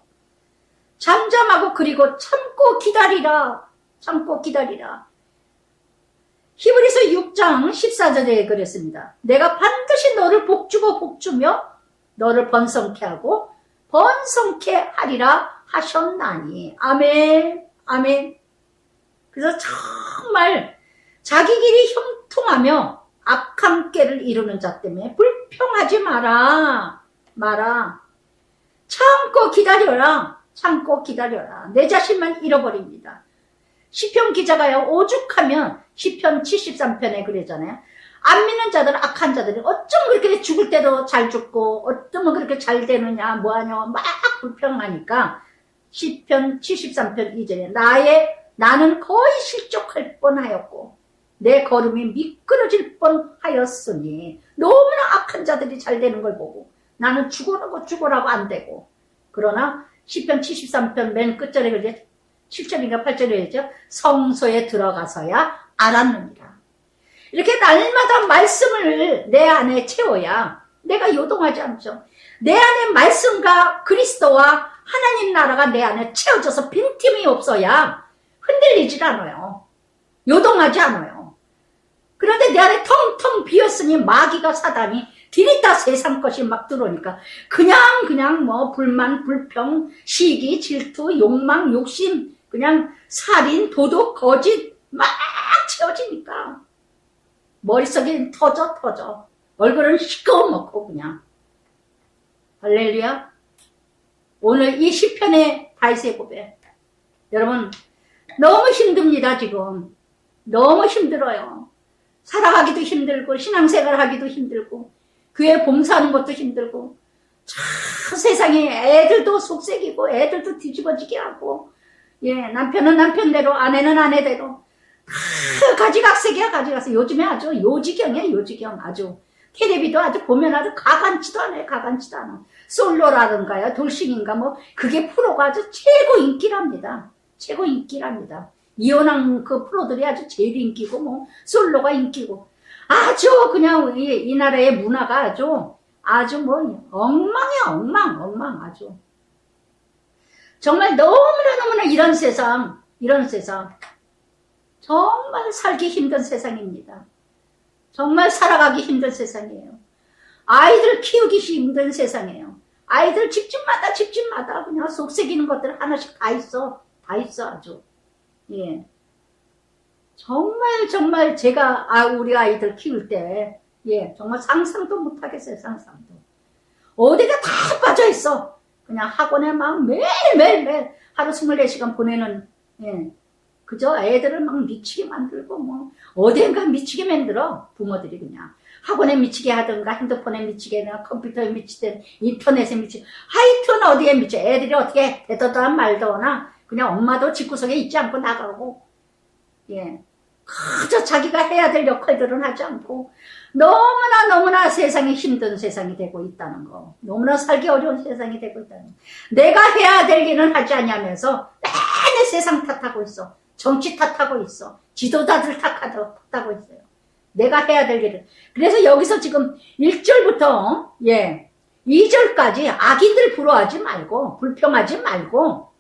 잠잠하고 그리고 참고 기다리라. 히브리서 6장 14절에 그랬습니다. 내가 반드시 너를 복주며 너를 번성케 하고 번성케 하리라 하셨나니. 아멘. 아멘. 그래서 정말 자기 길이 형통하며 악한 꾀를 이루는 자 때문에 불평하지 마라. 참고 기다려라. 내 자신만 잃어버립니다. 시편 기자가요, 오죽하면 시편 73편에 그러잖아요. 안 믿는 자들, 악한 자들이 어쩜 그렇게 죽을 때도 잘 죽고 어쩌면 그렇게 잘 되느냐 뭐하냐 막 불평하니까 시편 73편 2절에 나는 거의 실족할 뻔하였고 내 걸음이 미끄러질 뻔하였으니 너무나 악한 자들이 잘 되는 걸 보고 나는 죽으라고 안 되고. 그러나 시편 73편 맨 끝절에 그러죠. 7절인가 8절에 그러죠. 성소에 들어가서야 알았느니라. 이렇게 날마다 말씀을 내 안에 채워야 내가 요동하지 않죠. 내 안에 말씀과 그리스도와 하나님 나라가 내 안에 채워져서 빈틈이 없어야 흔들리질 않아요. 요동하지 않아요. 그런데 내 안에 텅텅 비었으니 마귀가 사단이 디리다 세상 것이 막 들어오니까 그냥 뭐 불만, 불평, 시기, 질투, 욕망, 욕심, 그냥 살인, 도둑, 거짓 막 채워지니까 머릿속이 터져. 얼굴은 시꺼멓고 그냥. 할렐루야. 오늘 이 시편의 다윗의 고백. 여러분 너무 힘듭니다. 지금 너무 힘들어요. 살아가기도 힘들고 신앙생활 하기도 힘들고 교회 봉사하는 것도 힘들고 참 세상에 애들도 속색이고 애들도 뒤집어지게 하고 남편은 남편대로 아내는 아내대로 다 가지각색이야. 요즘에 아주 요지경이야. 아주 텔레비도 아주 보면 아주 가관치도 않아. 솔로라든가요 돌싱인가 뭐 그게 프로가 아주 최고 인기랍니다. 이혼한 그 프로들이 아주 제일 인기고 뭐 솔로가 인기고 아주 그냥 이 나라의 문화가 아주 뭐 엉망 아주. 정말 너무나 이런 세상 정말 살기 힘든 세상입니다. 정말 살아가기 힘든 세상이에요. 아이들 키우기 힘든 세상이에요. 아이들 집집마다 그냥 속색이는 것들 하나씩 다 있어. 다 있어, 아주. 예. 정말 제가 우리 아이들 키울 때, 예, 정말 상상도 못 하겠어요, 상상도. 어디가 다 빠져 있어. 그냥 학원에 막 매일 하루 24시간 보내는, 예. 그저 애들을 막 미치게 만들고, 뭐, 어딘가 미치게 만들어. 부모들이 그냥. 학원에 미치게 하든가, 핸드폰에 미치게 하든가, 컴퓨터에 미치든, 인터넷에 미치든, 하여튼 어디에 미쳐. 애들이 어떻게 되더나 말더나, 그냥 엄마도 집구석에 있지 않고 나가고, 예. 그저 자기가 해야 될 역할들은 하지 않고, 너무나 세상이 힘든 세상이 되고 있다는 거. 너무나 살기 어려운 세상이 되고 있다는 거. 내가 해야 될 일은 하지 않냐면서, 맨날 세상 탓하고 있어. 정치 탓하고 있어. 지도자들 탓하고 있어요. 내가 해야 될 일을. 그래서 여기서 지금 1절부터, 예, 2절까지 악인들 부러워하지 말고, 불평하지 말고,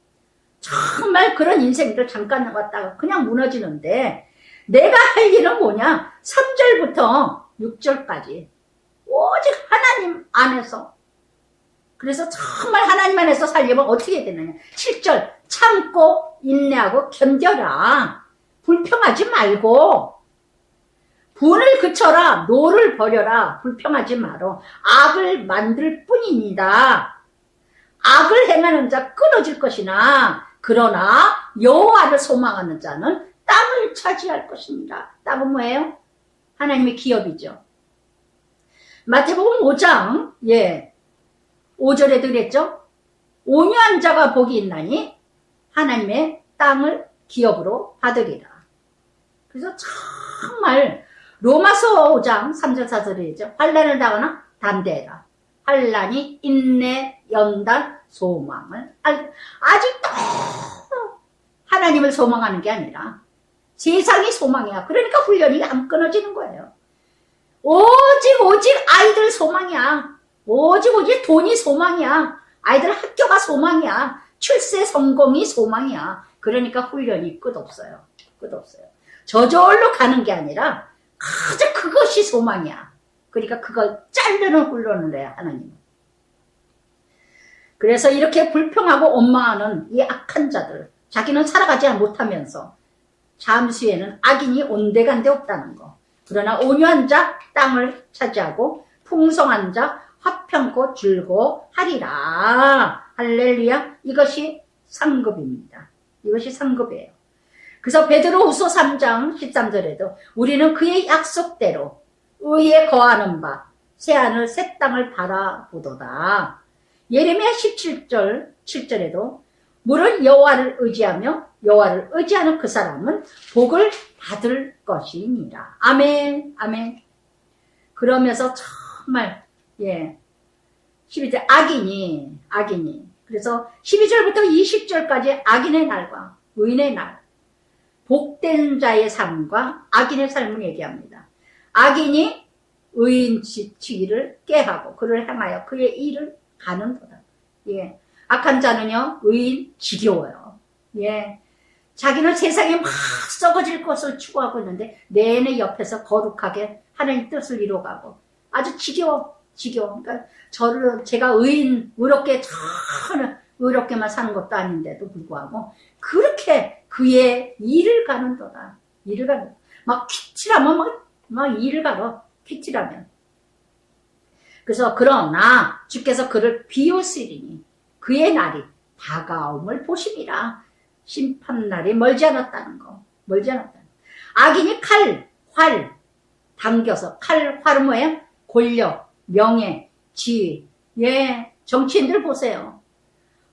정말 그런 인생들 잠깐 갔다가 그냥 무너지는데, 내가 할 일은 뭐냐? 3절부터 6절까지. 오직 하나님 안에서. 그래서 정말 하나님 안에서 살려면 어떻게 되느냐? 7절, 참고 인내하고 견뎌라. 불평하지 말고, 분을 그쳐라. 노를 버려라. 불평하지 마라. 악을 만들 뿐입니다. 악을 행하는 자 끊어질 것이나, 그러나 여호와를 소망하는 자는 땅을 차지할 것입니다. 땅은 뭐예요? 하나님의 기업이죠. 마태복음 5장, 예, 5절에도 그랬죠? 온유한 자가 복이 있나니 하나님의 땅을 기업으로 받으리라. 그래서 정말 로마서 5장 3절 4절에 있죠. 환난을 당하나 담대해라. 환난이 인내, 연단, 소망을 아직도 하나님을 소망하는 게 아니라 세상이 소망이야. 그러니까 훈련이 안 끊어지는 거예요. 오직 아이들 소망이야. 오직 돈이 소망이야. 아이들 학교가 소망이야. 출세 성공이 소망이야. 그러니까 훈련이 끝없어요. 끝없어요. 저절로 가는 게 아니라 가장 그것이 소망이야. 그러니까 그걸 자르는 훈련을 해요, 하나님은. 그래서 이렇게 불평하고 원망하는 이 악한 자들, 자기는 살아가지 못하면서 잠시에는 악인이 온데간데 없다는 거. 그러나 온유한 자 땅을 차지하고 풍성한 자 화평코 즐거워하리라. 할렐루야. 이것이 상급입니다. 이것이 상급이에요. 그래서 베드로후서 3장 13절에도 우리는 그의 약속대로 의에 거하는 바 새하늘 새 땅을 바라보도다. 예레미야 17절 7절에도 물은 여호와를 의지하며 여호와를 의지하는 그 사람은 복을 받을 것이니라. 아멘. 아멘. 그러면서 정말 12절 악인이 그래서 12절부터 20절까지 악인의 날과 의인의 날, 복된 자의 삶과 악인의 삶을 얘기합니다. 악인이 의인 치기를 깨하고 그를 향하여 그의 일을 가는도다. 예. 악한 자는요, 의인 지겨워요. 예. 자기는 세상에 막 썩어질 것을 추구하고 있는데, 내내 옆에서 거룩하게 하나님 뜻을 이루어가고, 아주 지겨워. 그러니까 제가 의롭게, 전혀 의롭게만 사는 것도 아닌데도 불구하고, 그렇게 그의 일을 가는도다. 일을 가는. 막 퀴치라면 막 일을 가러. 퀴치라면. 그래서 그러나 주께서 그를 비웃으리니 그의 날이 다가옴을 보심이라. 심판날이 멀지 않았다는 거. 멀지 않았다는 거. 악인이 활 당겨서 활은 뭐예요? 권력, 명예, 지위. 예, 정치인들 보세요.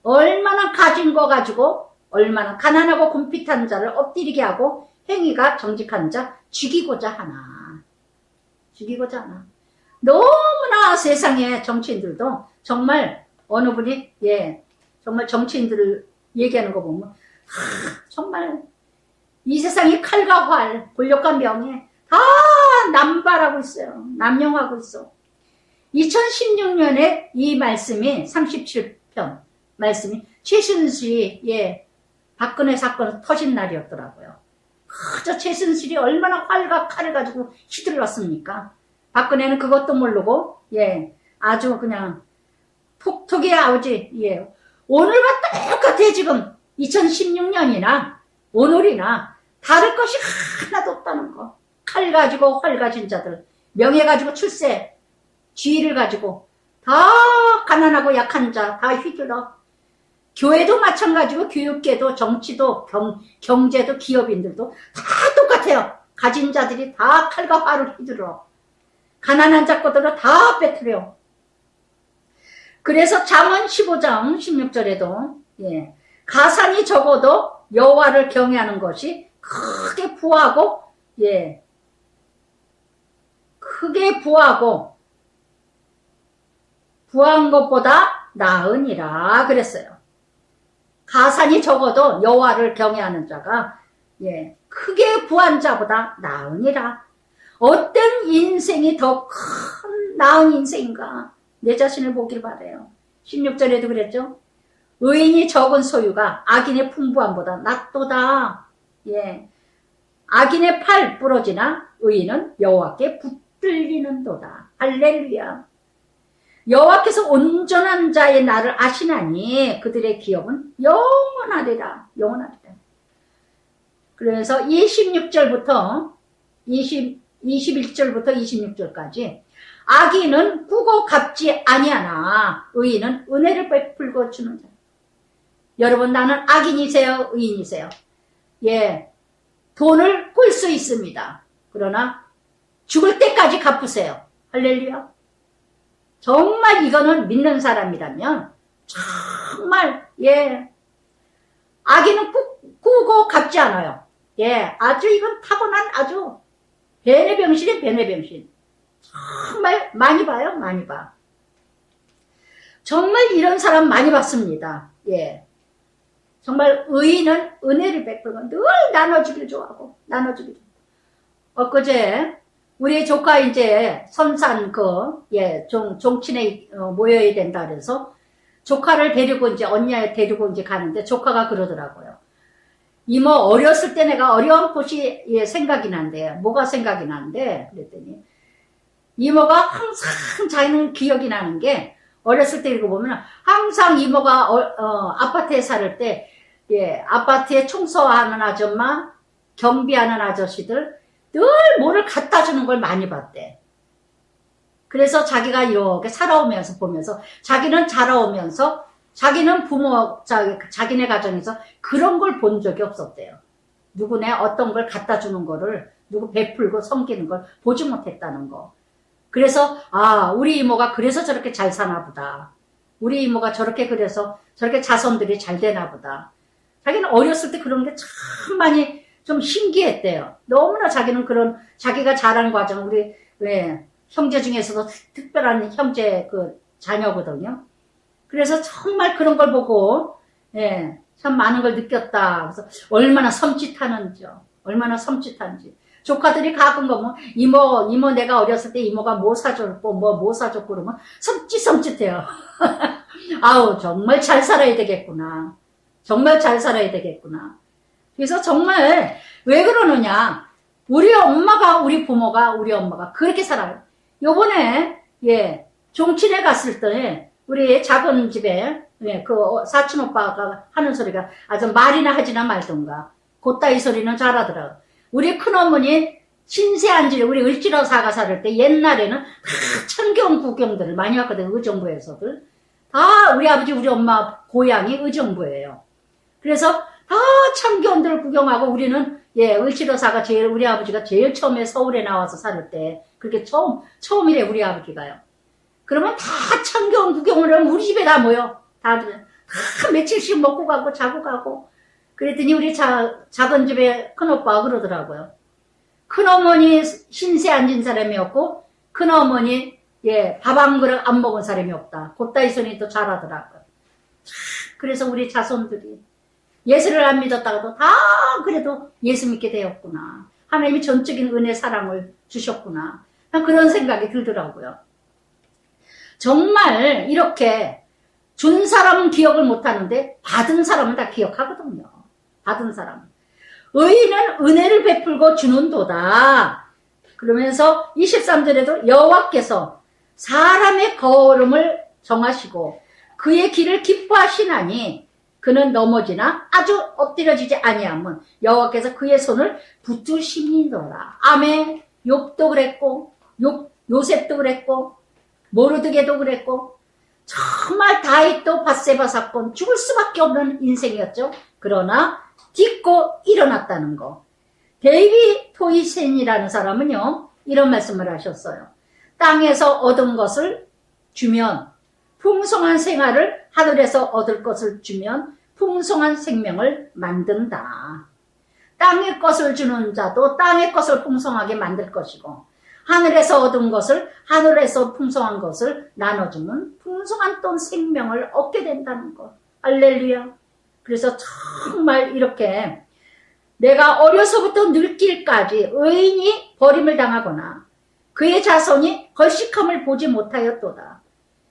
얼마나 가진 거 가지고 얼마나 가난하고 궁핍한 자를 엎드리게 하고 행위가 정직한 자 죽이고자 하나. 너무나 세상에 정치인들도 정말 어느 분이 정말 정치인들을 얘기하는 거 보면 정말 이 세상이 칼과 활, 권력과 명예 다 남발하고 있어요. 남용하고 있어. 2016년에 이 말씀이 37편 말씀이 최순실이 박근혜 사건 터진 날이었더라고요. 그저 최순실이 얼마나 활과 칼을 가지고 휘둘렀습니까? 박근혜는 그것도 모르고 아주 그냥 톡톡이 아버지예요. 오늘과 똑같아. 지금 2016년이나 오늘이나 다를 것이 하나도 없다는 거. 칼 가지고 활 가진 자들, 명예 가지고 출세, 지위를 가지고 다 가난하고 약한 자 다 휘둘러. 교회도 마찬가지고 교육계도 정치도 경제도 기업인들도 다 똑같아요. 가진 자들이 다 칼과 활을 휘둘러. 가난한 자들을 다 뺏으려. 그래서 잠언 15장 16절에도 가산이 적어도 여호와를 경외하는 것이 크게 부하고 크게 부한 것보다 나으니라 그랬어요. 가산이 적어도 여호와를 경외하는 자가 크게 부한 자보다 나으니라. 어떤 인생이 더 큰 나은 인생인가? 내 자신을 보길 바래요. 16절에도 그랬죠. 의인이 적은 소유가 악인의 풍부함보다 낫도다. 악인의 팔 부러지나 의인은 여호와께 붙들리는도다. 할렐루야. 여호와께서 온전한 자의 날을 아시나니 그들의 기업은 영원하리라. 영원하리라. 그래서 26절부터 21절부터 26절까지 악인은 꾸고 갚지 아니하나 의인은 은혜를 베풀고 주는 자. 여러분, 나는 악인이세요? 의인이세요? 돈을 꿀 수 있습니다. 그러나 죽을 때까지 갚으세요. 할렐루야. 정말 이거는 믿는 사람이라면 정말 악인은 꾸고 갚지 않아요. 아주 이건 타고난 아주 베네병신이에요. 베네병신. 정말 많이 봐요. 많이 봐. 정말 이런 사람 많이 봤습니다. 정말 의인은 은혜를 베풀고 늘 나눠주길 좋아하고 나눠주길. 엊그제 우리 조카 이제 선산 종친에 모여야 된다 그래서 조카를 데리고 이제 언니에 데리고 이제 가는데 조카가 그러더라고요. 이모, 어렸을 때 내가 어려운 곳이 생각이 난대. 뭐가 생각이 난대? 그랬더니 이모가 항상 자기는 기억이 나는 게 어렸을 때 이거 보면 항상 이모가 아파트에 살 때 아파트에 청소하는 아줌마, 경비하는 아저씨들 늘 뭐를 갖다 주는 걸 많이 봤대. 그래서 자기가 이렇게 살아오면서 보면서 자기는 자라오면서 자기는 자기네 가정에서 그런 걸 본 적이 없었대요. 누구네 어떤 걸 갖다 주는 거를 누구 베풀고 섬기는 걸 보지 못했다는 거. 그래서 우리 이모가 그래서 저렇게 잘 사나 보다. 우리 이모가 그래서 저렇게 자손들이 잘 되나 보다. 자기는 어렸을 때 그런 게 참 많이 좀 신기했대요. 너무나 자기는 그런 자기가 자란 과정, 우리 형제 중에서도 특별한 형제 자녀거든요. 그래서 정말 그런 걸 보고 참 많은 걸 느꼈다. 그래서 얼마나 섬찟하는지요. 얼마나 섬찟한지. 조카들이 가끔 보면 이모 내가 어렸을 때 이모가 뭐 사줬고 뭐 사줬고 그러면 섬찟해요. 아우 정말 잘 살아야 되겠구나. 정말 잘 살아야 되겠구나. 그래서 정말 왜 그러느냐. 우리 부모가 우리 엄마가 그렇게 살아요. 요번에 종친에 갔을 때 우리 작은 집에 그 사촌 오빠가 하는 소리가 아주 말이나 하지나 말던가 그따위 소리는 잘하더라고. 우리 큰어머니 신세한지 우리 을지로사가 살 때 옛날에는 다 청경 구경들을 많이 왔거든. 의정부에서들 다 우리 아버지 우리 엄마 고향이 의정부예요. 그래서 다 청경들 구경하고 우리는 을지로사가 우리 아버지가 제일 처음에 서울에 나와서 살 때 그렇게 처음이래 우리 아버지가요. 그러면 다 청경 구경을 하면 우리 집에 다 모여. 다 며칠씩 먹고 가고 자고 가고. 그랬더니 우리 작은 집에 큰오빠가 그러더라고요. 큰어머니 신세 앉은 사람이 없고 큰어머니 밥 한 그릇 안 먹은 사람이 없다. 그따위 소리 또 잘하더라고요. 그래서 우리 자손들이 예수를 안 믿었다가도 다 그래도 예수 믿게 되었구나. 하나님이 전적인 은혜 사랑을 주셨구나. 그런 생각이 들더라고요. 정말 이렇게 준 사람은 기억을 못하는데 받은 사람은 다 기억하거든요. 받은 사람은. 의인은 은혜를 베풀고 주는도다. 그러면서 23절에도 여호와께서 사람의 걸음을 정하시고 그의 길을 기뻐하시나니 그는 넘어지나 아주 엎드려지지 아니하면 여호와께서 그의 손을 붙드시니더라. 아멘. 욥도 그랬고 요셉도 그랬고 모르드게도 그랬고 정말 다윗도 밧세바 사건 죽을 수밖에 없는 인생이었죠. 그러나 딛고 일어났다는 거. 데이비 토이센이라는 사람은요 이런 말씀을 하셨어요. 땅에서 얻은 것을 주면 풍성한 생활을, 하늘에서 얻을 것을 주면 풍성한 생명을 만든다. 땅의 것을 주는 자도 땅의 것을 풍성하게 만들 것이고 하늘에서 얻은 것을, 하늘에서 풍성한 것을 나눠주면 풍성한 또 생명을 얻게 된다는 것. 할렐루야. 그래서 정말 이렇게 내가 어려서부터 늙길까지 의인이 버림을 당하거나 그의 자손이 걸식함을 보지 못하였도다.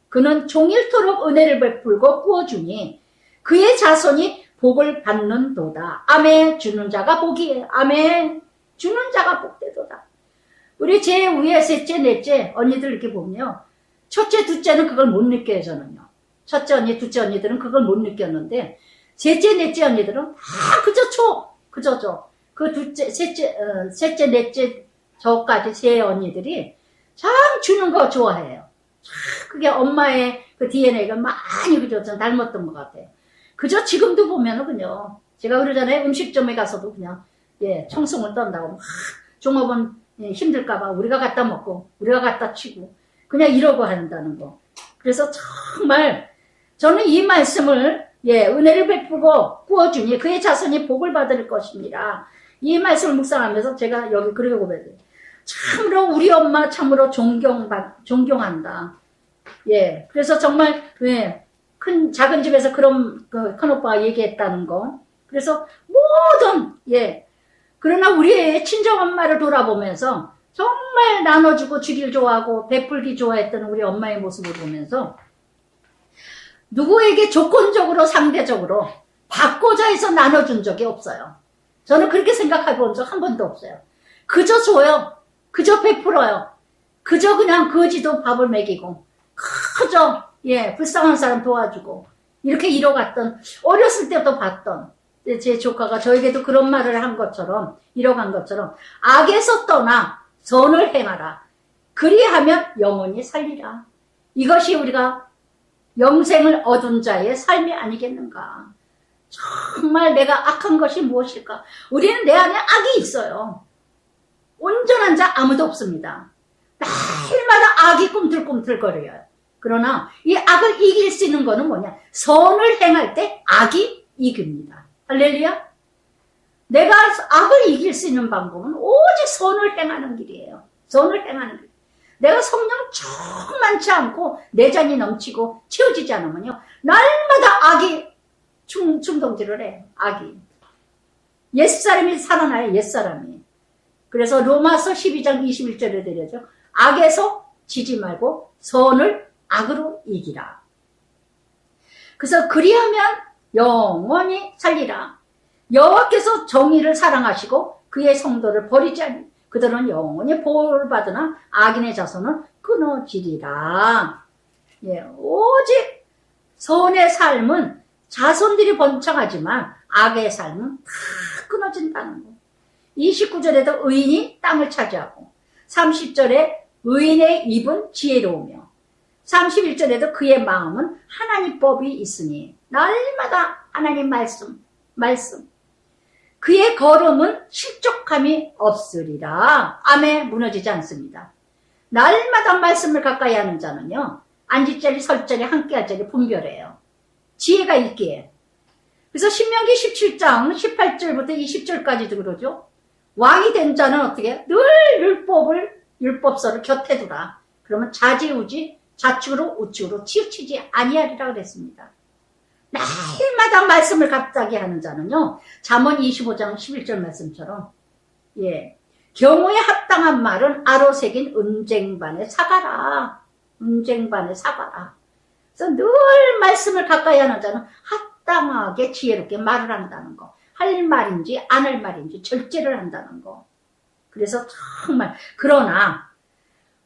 그는 종일토록 은혜를 베풀고 구워주니 그의 자손이 복을 받는도다. 아멘. 주는 자가 복이에요. 아멘. 주는 자가 복되도다. 우리 제 위에 셋째, 넷째 언니들 이렇게 보면요. 첫째, 둘째는 그걸 못 느껴요, 저는요. 첫째 언니, 둘째 언니들은 그걸 못 느꼈는데 셋째, 넷째 언니들은 그저 그 둘째, 셋째, 넷째 저까지 세 언니들이 참 주는 거 좋아해요. 그게 엄마의 그 DNA가 많이 그저 닮았던 것 같아요. 그저 지금도 보면은 그냥 제가 그러잖아요. 음식점에 가서도 그냥 청송을 떤다고 막 종업원 힘들까봐 우리가 갖다 먹고 우리가 갖다 치고 그냥 이러고 한다는 거. 그래서 정말 저는 이 말씀을 은혜를 베푸고 구워주니 그의 자손이 복을 받을 것입니다. 이 말씀을 묵상하면서 제가 여기 그렇게 고백해요. 참으로 우리 엄마 참으로 존경한다. 그래서 정말 작은 집에서 그런 큰 오빠가 얘기했다는 거. 그래서 모든 그러나 우리의 친정엄마를 돌아보면서 정말 나눠주고 주길 좋아하고 베풀기 좋아했던 우리 엄마의 모습을 보면서 누구에게 조건적으로 상대적으로 받고자 해서 나눠준 적이 없어요. 저는 그렇게 생각해 본 적 한 번도 없어요. 그저 줘요. 그저 베풀어요. 그저 그냥 거지도 밥을 먹이고 그저 불쌍한 사람 도와주고 이렇게 이뤄갔던, 어렸을 때도 봤던 제 조카가 저에게도 그런 말을 한 것처럼, 이뤄간 것처럼 악에서 떠나 선을 행하라. 그리하면 영원히 살리라. 이것이 우리가 영생을 얻은 자의 삶이 아니겠는가. 정말 내가 악한 것이 무엇일까? 우리는 내 안에 악이 있어요. 온전한 자 아무도 없습니다. 날마다 악이 꿈틀꿈틀거려요. 그러나 이 악을 이길 수 있는 거는 뭐냐? 선을 행할 때 악이 이깁니다. 할렐루야. 내가 악을 이길 수 있는 방법은 오직 선을 행하는 길이에요. 선을 행하는 길. 내가 성령 충만치 않고 내장이 넘치고 채워지지 않으면요, 날마다 악이 충동질을 해요. 악이. 옛사람이 살아나요. 옛사람이. 그래서 로마서 12장 21절에 드려죠. 악에서 지지 말고 선을 악으로 이기라. 그래서 그리하면 영원히 살리라. 여호와께서 정의를 사랑하시고 그의 성도를 버리지 않니 그들은 영원히 보호를 받으나 악인의 자손은 끊어지리라. 오직 선의 삶은 자손들이 번창하지만 악의 삶은 다 끊어진다는 거. 29절에도 의인이 땅을 차지하고 30절에 의인의 입은 지혜로우며 31절에도 그의 마음은 하나님 법이 있으니 날마다 하나님 말씀 그의 걸음은 실족함이 없으리라. 아멘. 무너지지 않습니다. 날마다 말씀을 가까이 하는 자는요, 안지자리 설자리 함께할자리 분별해요. 지혜가 있기에. 그래서 신명기 17장 18절부터 20절까지도 그러죠. 왕이 된 자는 어떻게 늘 율법서를 곁에 두라. 그러면 좌지우지 좌측으로 우측으로 치우치지 아니하리라 그랬습니다. 날마다 말씀을 갑자기 하는 자는요, 잠언 25장 11절 말씀처럼 경우에 합당한 말은 아로 새긴 은쟁반에 사가라. 은쟁반에 사가라. 그래서 늘 말씀을 가까이 하는 자는 합당하게 지혜롭게 말을 한다는 거. 할 말인지 안 할 말인지 절제를 한다는 거. 그래서 정말, 그러나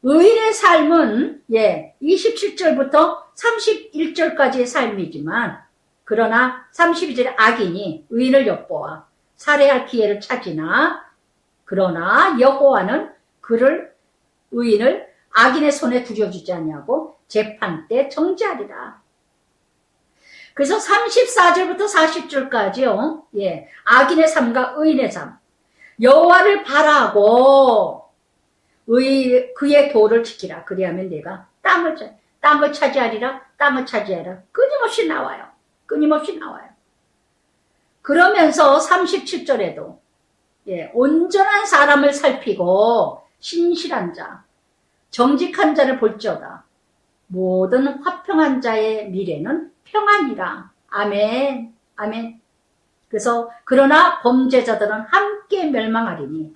의인의 삶은 27절부터 31절까지의 삶이지만 그러나 32절에 악인이 의인을 엿보아 살해할 기회를 찾으나 그러나 여호와는 의인을 악인의 손에 들여주지 아니하고 재판 때 정죄하리라. 그래서 34절부터 40절까지요. 악인의 삶과 의인의 삶. 여호와를 바라고 그의 도를 지키라. 그리하면 내가 땅을 차지하리라. 땅을 차지하라. 끊임없이 나와요. 끊임없이 나와요. 그러면서 37절에도 온전한 사람을 살피고 신실한 자, 정직한 자를 볼지어다. 모든 화평한 자의 미래는 평안이라. 아멘. 아멘. 그래서 그러나 범죄자들은 함께 멸망하리니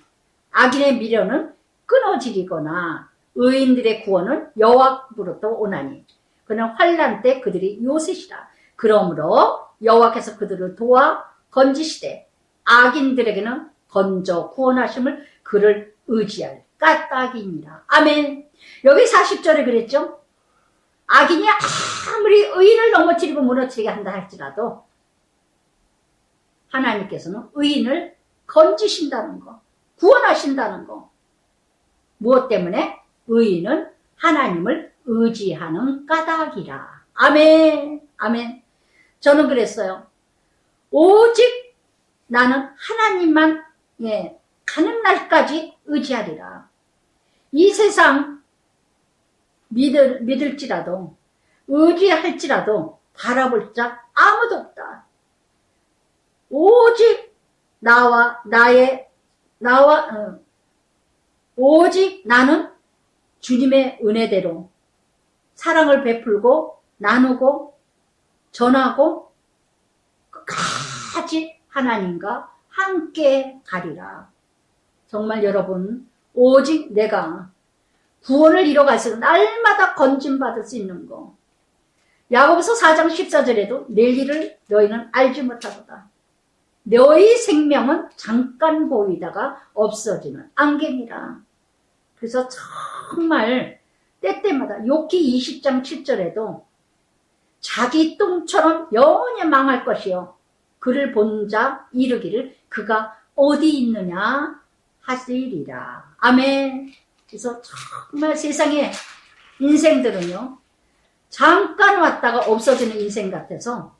악인의 미련은 끊어지리거나 의인들의 구원은 여호와로부터 오나니 그는 환난 때 그들이 요새시라. 그러므로 여호와께서 그들을 도와 건지시되 악인들에게는 건져 구원하심을 그를 의지할 까닭이니라. 아멘. 여기 40절에 그랬죠. 악인이 아무리 의인을 넘어뜨리고 무너뜨리게 한다 할지라도 하나님께서는 의인을 건지신다는 거, 구원하신다는 거. 무엇 때문에? 의인은 하나님을 의지하는 까닭이라. 아멘. 아멘. 저는 그랬어요. 오직 나는 하나님만 가는 날까지 의지하리라. 이 세상 믿을지라도 의지할지라도 바라볼 자 아무도 없다. 오직 오직 나는 주님의 은혜대로 사랑을 베풀고 나누고 전하고 끝까지 하나님과 함께 가리라. 정말 여러분, 오직 내가 구원을 이뤄갈 수 있는 날마다 건짐받을 수 있는 거. 야고보서 4장 14절에도 내일 일을 너희는 알지 못하도다. 너희 생명은 잠깐 보이다가 없어지는 안개니라. 그래서 정말 때때마다 욥기 20장 7절에도 자기 똥처럼 영원히 망할 것이요 그를 본 자 이르기를 그가 어디 있느냐 하시리라. 아멘. 그래서 정말 세상에 인생들은요 잠깐 왔다가 없어지는 인생 같아서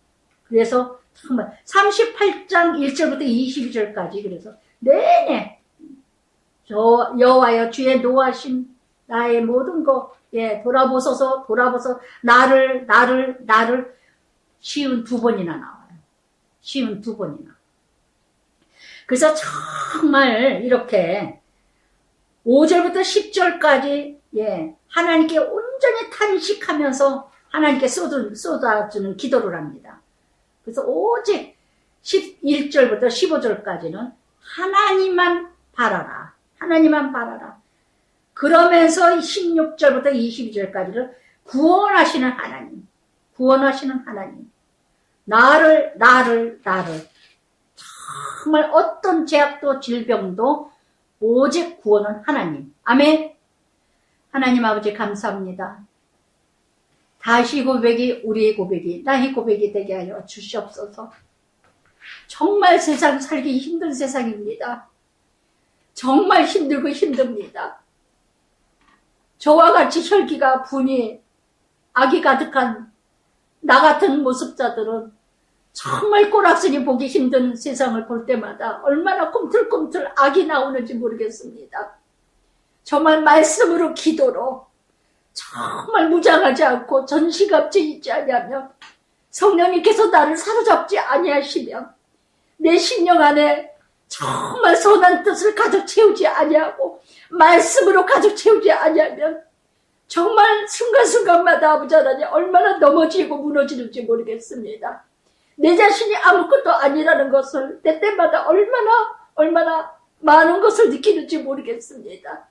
그래서 정말 38장 1절부터 22절까지 그래서 내내 여호와여 주의 노하심 나의 모든 거 돌아보소서 나를 쉬운 2번이나 나와요. 쉬운 2번이나. 그래서 정말 이렇게 5절부터 10절까지 하나님께 온전히 탄식하면서 하나님께 쏟아주는 기도를 합니다. 그래서 오직 11절부터 15절까지는 하나님만 바라라. 하나님만 바라라. 그러면서 16절부터 22절까지는 구원하시는 하나님. 나를 정말 어떤 제약도 질병도 오직 구원은 하나님. 아멘. 하나님 아버지 감사합니다. 다시 고백이 우리의 고백이 나의 고백이 되게 하여 주시옵소서. 정말 세상 살기 힘든 세상입니다. 정말 힘들고 힘듭니다. 저와 같이 혈기가 분이 악이 가득한 나 같은 모습자들은 정말 꼬락서니 보기 힘든 세상을 볼 때마다 얼마나 꿈틀꿈틀 악이 나오는지 모르겠습니다. 정말 말씀으로 기도로 정말 무장하지 않고 전시갑지 있지 아니하며 성령님께서 나를 사로잡지 아니하시며 내 심령 안에 정말 선한 뜻을 가득 채우지 아니하고 말씀으로 가득 채우지 아니하면 정말 순간순간마다 아버지 하나님 얼마나 넘어지고 무너지는지 모르겠습니다. 내 자신이 아무것도 아니라는 것을 때때마다 얼마나 많은 것을 느끼는지 모르겠습니다.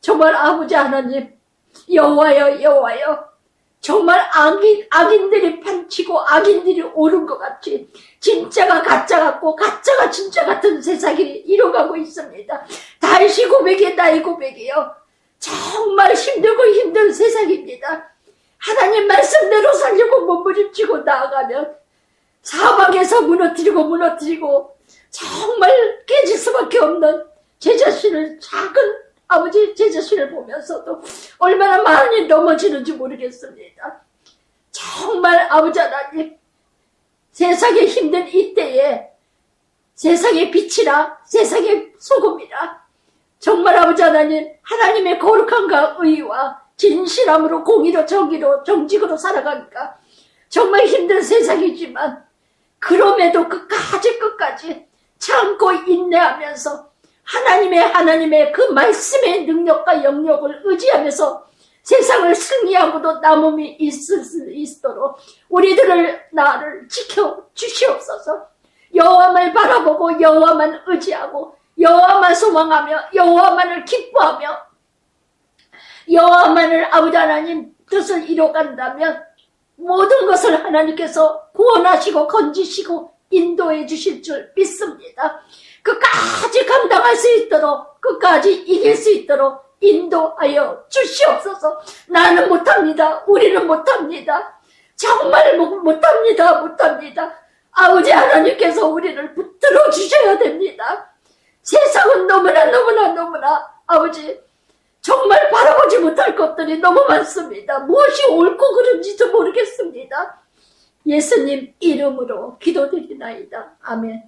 정말 아버지 하나님 여호와여 정말 악인들이 판치고 악인들이 오른 것 같이 진짜가 가짜 같고 가짜가 진짜 같은 세상이 이뤄가고 있습니다. 다시 고백이 나의 고백이요. 정말 힘들고 힘든 세상입니다. 하나님 말씀대로 살려고 몸부림치고 나아가면 사방에서 무너뜨리고 정말 깨질 수밖에 없는 제 자신을, 작은 아버지 제 자신을 보면서도 얼마나 많이 넘어지는지 모르겠습니다. 정말 아버지 하나님, 세상의 힘든 이때에 세상의 빛이라, 세상의 소금이라, 정말 아버지 하나님, 하나님의 거룩함과 의와 진실함으로 공의로 정의로 정직으로 살아가니까 정말 힘든 세상이지만 그럼에도 끝까지 참고 인내하면서 하나님의 그 말씀의 능력과 영역을 의지하면서 세상을 승리하고도 남음이 있을 수 있도록 나를 지켜 주시옵소서. 여호와만 바라보고 여호와만 의지하고 여호와만 소망하며 여호와만을 기뻐하며 여호와만을 아버지 하나님 뜻을 이뤄간다면 모든 것을 하나님께서 구원하시고 건지시고 인도해 주실 줄 믿습니다. 끝까지 감당할 수 있도록, 끝까지 이길 수 있도록 인도하여 주시옵소서. 나는 못합니다. 우리는 못합니다. 정말 못합니다. 아버지 하나님께서 우리를 붙들어 주셔야 됩니다. 세상은 너무나 아버지 정말 바라보지 못할 것들이 너무 많습니다. 무엇이 옳고 그른지도 모르겠습니다. 예수님 이름으로 기도드리나이다. 아멘.